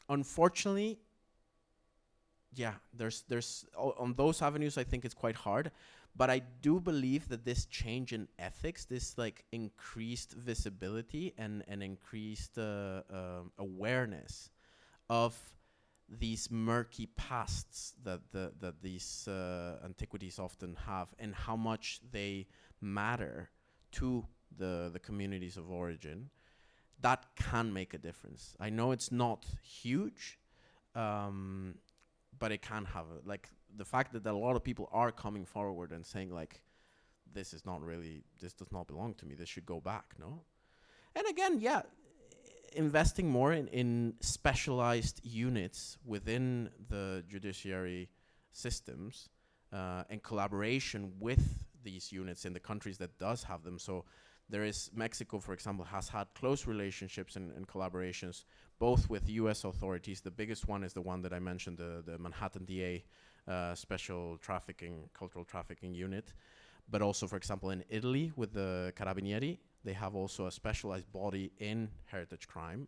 unfortunately, yeah, there's on those avenues, I think it's quite hard. But I do believe that this change in ethics, this like increased visibility and increased awareness of these murky pasts that these antiquities often have, and how much they matter to the communities of origin, that can make a difference. I know it's not huge, but it can have like the fact that a lot of people are coming forward and saying like, this does not belong to me, this should go back, no? And again, yeah, investing more in specialized units within the judiciary systems, and collaboration with these units in the countries that does have them. So there is Mexico, for example, has had close relationships and collaborations both with US authorities. The biggest one is the one that I mentioned, the Manhattan DA special cultural trafficking unit. But also, for example, in Italy with the Carabinieri, they have also a specialized body in heritage crime.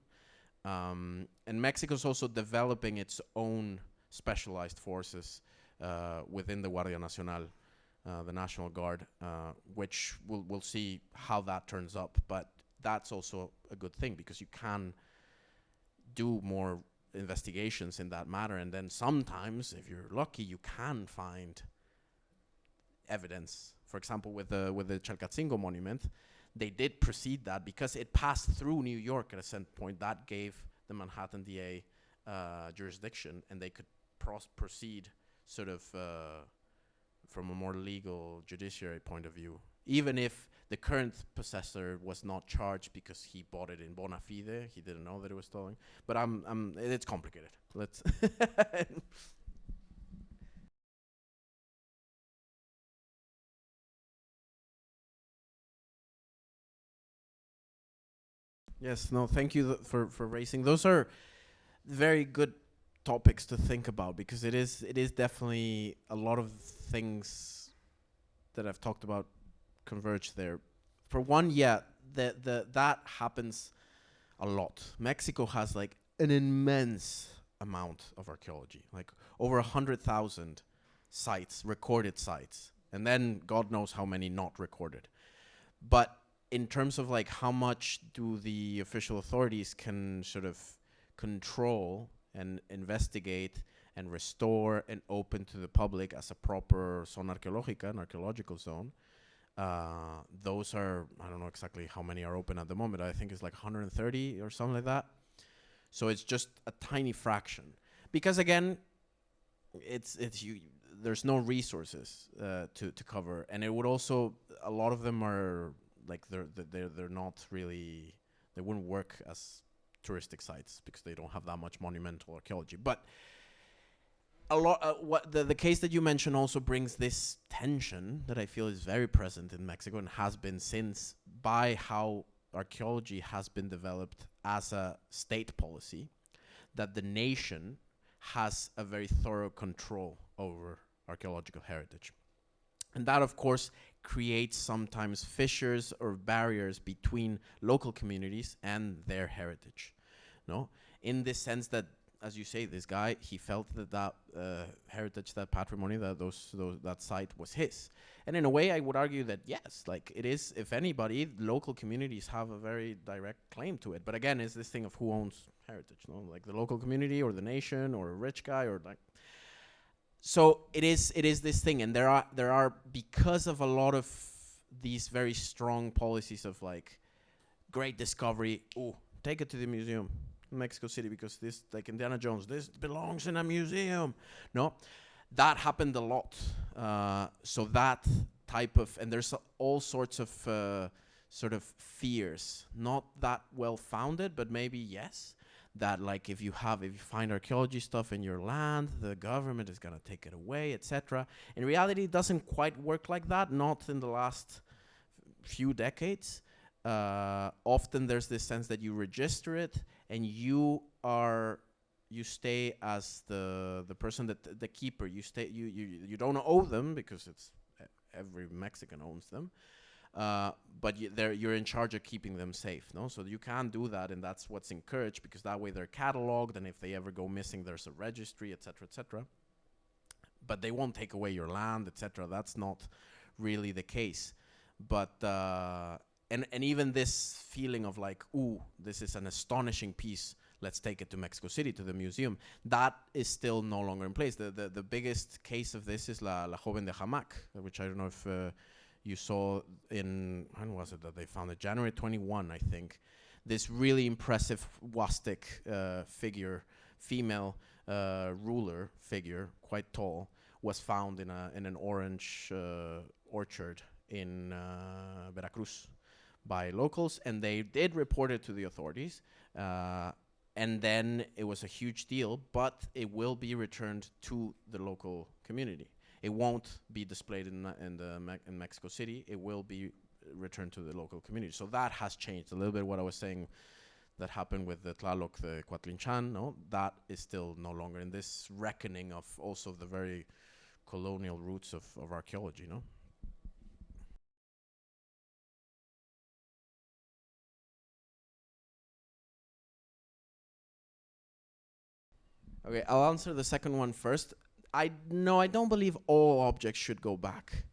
And Mexico's also developing its own specialized forces within the Guardia Nacional, the National Guard, which we'll see how that turns up. But that's also a good thing, because you can do more investigations in that matter, and then sometimes, if you're lucky, you can find evidence. For example, with the Chalcatzingo monument, they did proceed that because it passed through New York at a certain point. That gave the Manhattan DA jurisdiction, and they could proceed sort of from a more legal judiciary point of view, even if the current possessor was not charged because he bought it in bona fide. He didn't know that it was stolen. But it's complicated. Let's Yes, no, thank you for raising. Those are very good topics to think about, because it is definitely a lot of things that I've talked about converge there. For one, yeah, that happens a lot. Mexico has like an immense amount of archaeology, like over 100,000 sites, recorded sites, and then God knows how many not recorded. But in terms of like how much do the official authorities can sort of control and investigate and restore and open to the public as a proper zona arqueológica, an archaeological zone, those are, I don't know exactly how many are open at the moment. I think it's like 130 or something like that. So it's just a tiny fraction, because again, there's no resources to cover, and it would also, a lot of them are like they're not really, they wouldn't work as touristic sites because they don't have that much monumental archaeology. But a lot, what the case that you mentioned also brings this tension that I feel is very present in Mexico and has been since, by how archaeology has been developed as a state policy, that the nation has a very thorough control over archaeological heritage. And that, of course, creates sometimes fissures or barriers between local communities and their heritage. No, in this sense that, as you say, this guy, he felt that heritage, that patrimony, that site was his. And in a way, I would argue that yes, like it is. If anybody, local communities have a very direct claim to it. But again, it's this thing of who owns heritage, no? Like the local community or the nation or a rich guy or like. So it is this thing, and there are because of a lot of these very strong policies of like great discovery. Oh, take it to the museum in Mexico City because this, like Indiana Jones, this belongs in a museum. No, that happened a lot. So that type of, and there's all sorts of sort of fears, not that well founded, but maybe yes. That like if you find archaeology stuff in your land, the government is gonna take it away, etc. In reality, it doesn't quite work like that. Not in the last few decades. Often there's this sense that you register it and you stay as the person that the keeper. You don't owe them because it's every Mexican owns them. But you're in charge of keeping them safe, no? So you can do that, and that's what's encouraged, because that way they're cataloged, and if they ever go missing, there's a registry, etc., etc. But they won't take away your land, etc. That's not really the case. But and even this feeling of like, ooh, this is an astonishing piece, let's take it to Mexico City, to the museum, that is still no longer in place. The biggest case of this is La Joven de Jamac, which I don't know if you saw in, when was it that they found it? January 21, I think. This really impressive Huastec figure, female ruler figure, quite tall, was found in an orange orchard in Veracruz by locals, and they did report it to the authorities. And then it was a huge deal, but it will be returned to the local community. It won't be displayed in Mexico City. It will be returned to the local community. So that has changed a little bit. What I was saying that happened with the Tlaloc, the Coatlinchan, no, that is still no longer in this reckoning of also the very colonial roots of archaeology, no? Okay, I'll answer the second one first. I don't believe all objects should go back,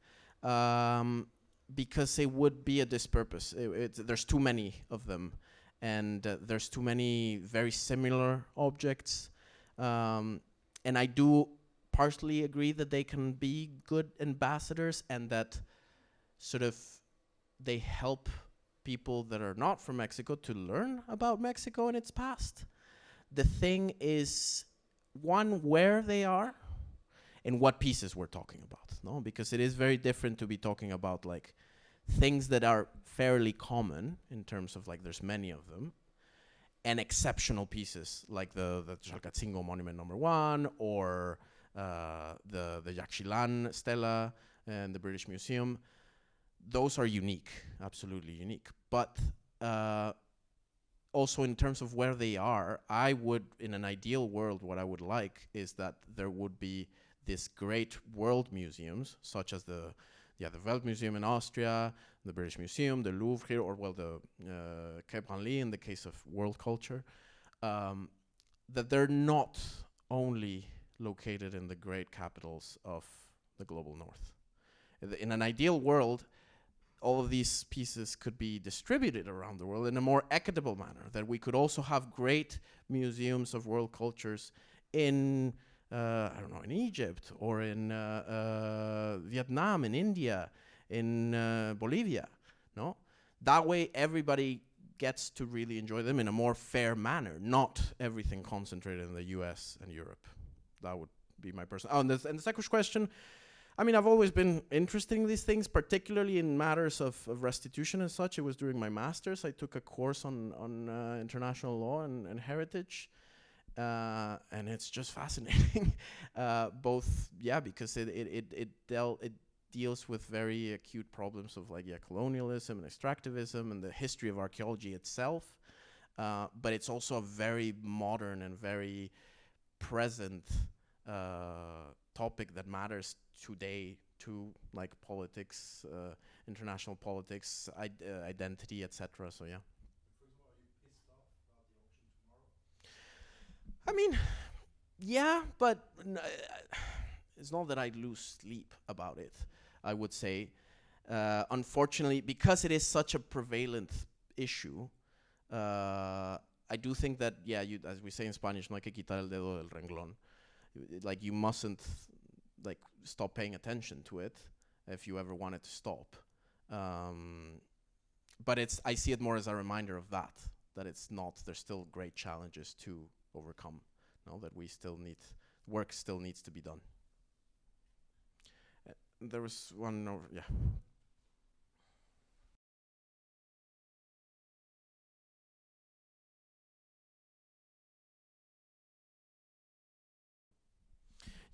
because it would be a dispurpose. There's too many of them, and there's too many very similar objects. And I do partially agree that they can be good ambassadors, and that sort of they help people that are not from Mexico to learn about Mexico and its past. The thing is, one, where they are and what pieces we're talking about, no? Because it is very different to be talking about like things that are fairly common in terms of like there's many of them, and exceptional pieces like the Chalcatzingo Monument #1 or the Yaxchilán Stela and the British Museum. Those are unique, absolutely unique. But also in terms of where they are, I would, in an ideal world, what I would like is that there would be these great world museums, such as the Weltmuseum in Austria, the British Museum, the Louvre here, or well, the Quai Branly in the case of world culture, that they're not only located in the great capitals of the global north. In an ideal world, all of these pieces could be distributed around the world in a more equitable manner, that we could also have great museums of world cultures in, I don't know, in Egypt or in Vietnam, in India, in Bolivia, no? That way everybody gets to really enjoy them in a more fair manner, not everything concentrated in the US and Europe. That would be my personal, and the second question, I mean, I've always been interested in these things, particularly in matters of restitution and such. It was during my master's. I took a course on international law and heritage, and it's just fascinating. Both, yeah, because it deals with very acute problems of like colonialism and extractivism and the history of archaeology itself. But it's also a very modern and very present topic that matters today to like politics, international politics, identity, etc. So yeah. I mean, yeah, but it's not that I lose sleep about it. I would say, unfortunately, because it is such a prevalent issue, I do think that as we say in Spanish, no hay que quitar el dedo del renglón. Like you mustn't like stop paying attention to it if you ever wanted to stop. But I see it more as a reminder of that it's not, there's still great challenges to overcome. No, that we still need, work still needs to be done. There was one over, yeah.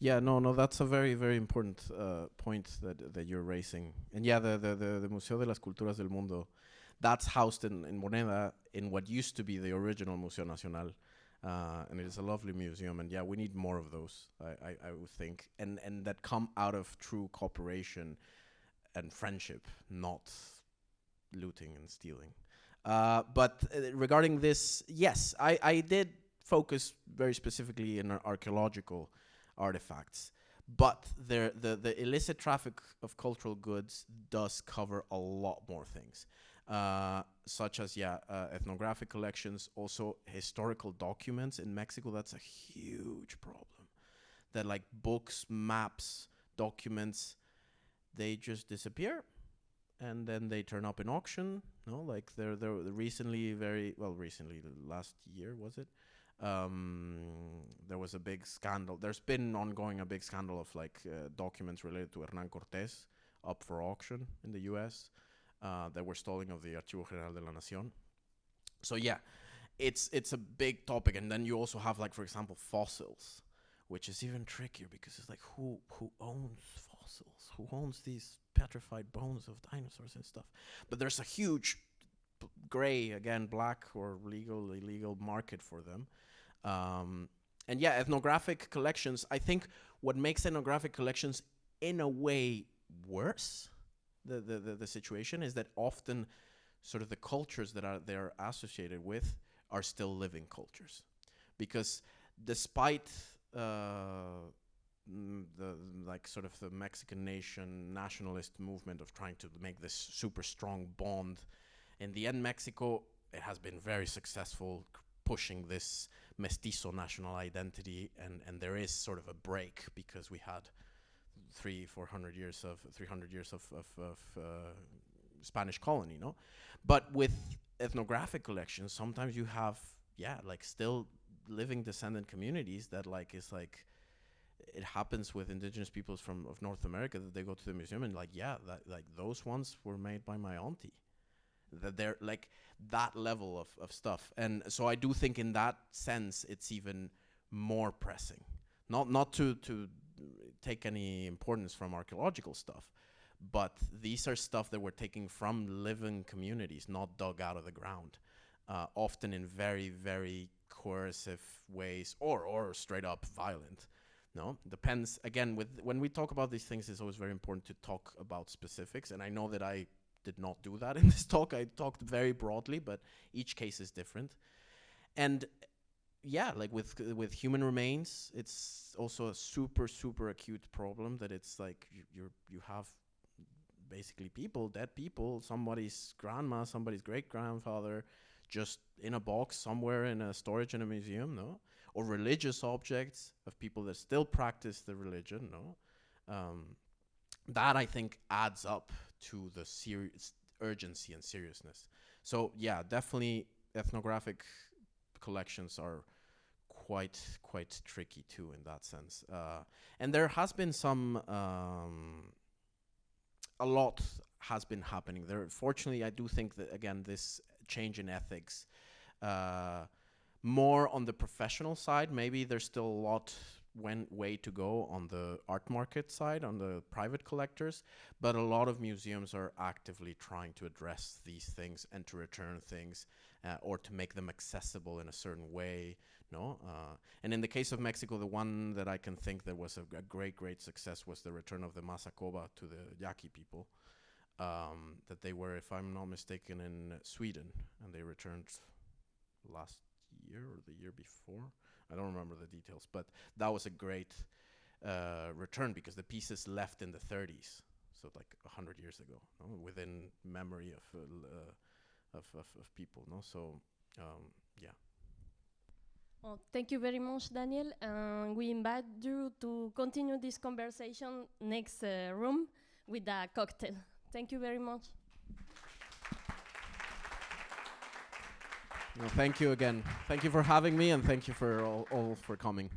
Yeah, no, that's a very, very important point that you're raising. And yeah, the Museo de las Culturas del Mundo, that's housed in Moneda, in what used to be the original Museo Nacional. And it is a lovely museum, and yeah, we need more of those, I would think, and that come out of true cooperation and friendship, not looting and stealing. But regarding this, yes, I did focus very specifically in archaeological artifacts, but the illicit traffic of cultural goods does cover a lot more things, such as ethnographic collections, also historical documents. In Mexico, that's a huge problem, that like books, maps, documents, they just disappear and then they turn up in auction. No, like they're recently, last year was it, there was a big scandal. There's been ongoing a big scandal of like documents related to Hernán Cortés up for auction in the US that were stolen of the Archivo General de la Nación. So yeah, it's a big topic. And then you also have, like, for example, fossils, which is even trickier because it's like, who owns fossils? Who owns these petrified bones of dinosaurs and stuff? But there's a huge gray, again, black or legal, illegal market for them. And yeah, ethnographic collections, I think what makes ethnographic collections in a way worse, the situation, is that often sort of the cultures that they're associated with are still living cultures. Because despite the sort of the Mexican nation nationalist movement of trying to make this super strong bond, in the end, Mexico, it has been very successful pushing this mestizo national identity, and there is sort of a break because we had 300 years of Spanish colony, no? But with ethnographic collections, sometimes you have, like, still living descendant communities that, like, is like, it happens with indigenous peoples of North America that they go to the museum and, like, those ones were made by my auntie. That they're like that level of stuff. And so I do think in that sense it's even more pressing. Not to take any importance from archaeological stuff, but these are stuff that we're taking from living communities, not dug out of the ground, often in very, very coercive ways or straight up violent. No, depends. Again, when we talk about these things, it's always very important to talk about specifics, and I know that I did not do that in this talk. I talked very broadly, but each case is different. And yeah, like with human remains, it's also a super acute problem that it's like you have basically dead people, somebody's grandma, somebody's great grandfather, just in a box somewhere in a storage in a museum, no? Or religious objects of people that still practice the religion, no? That I think adds up to the urgency and seriousness. So yeah, definitely ethnographic collections are quite tricky too in that sense. And there has been a lot has been happening there. Fortunately, I do think that, again, this change in ethics, more on the professional side, maybe there's still a lot way to go on the art market side, on the private collectors, but a lot of museums are actively trying to address these things and to return things or to make them accessible in a certain way, no? And in the case of Mexico, the one that I can think that was a great success was the return of the Masacoba to the Yaqui people, that they were, if I'm not mistaken, in Sweden, and they returned last year or the year before. I don't remember the details, but that was a great return because the pieces left in the 30s, so like 100 years ago, no? Within memory of people, no? So yeah. Well, thank you very much, Daniel. We invite you to continue this conversation next room with a cocktail. Thank you very much. No, thank you again. Thank you for having me, and thank you for all for coming.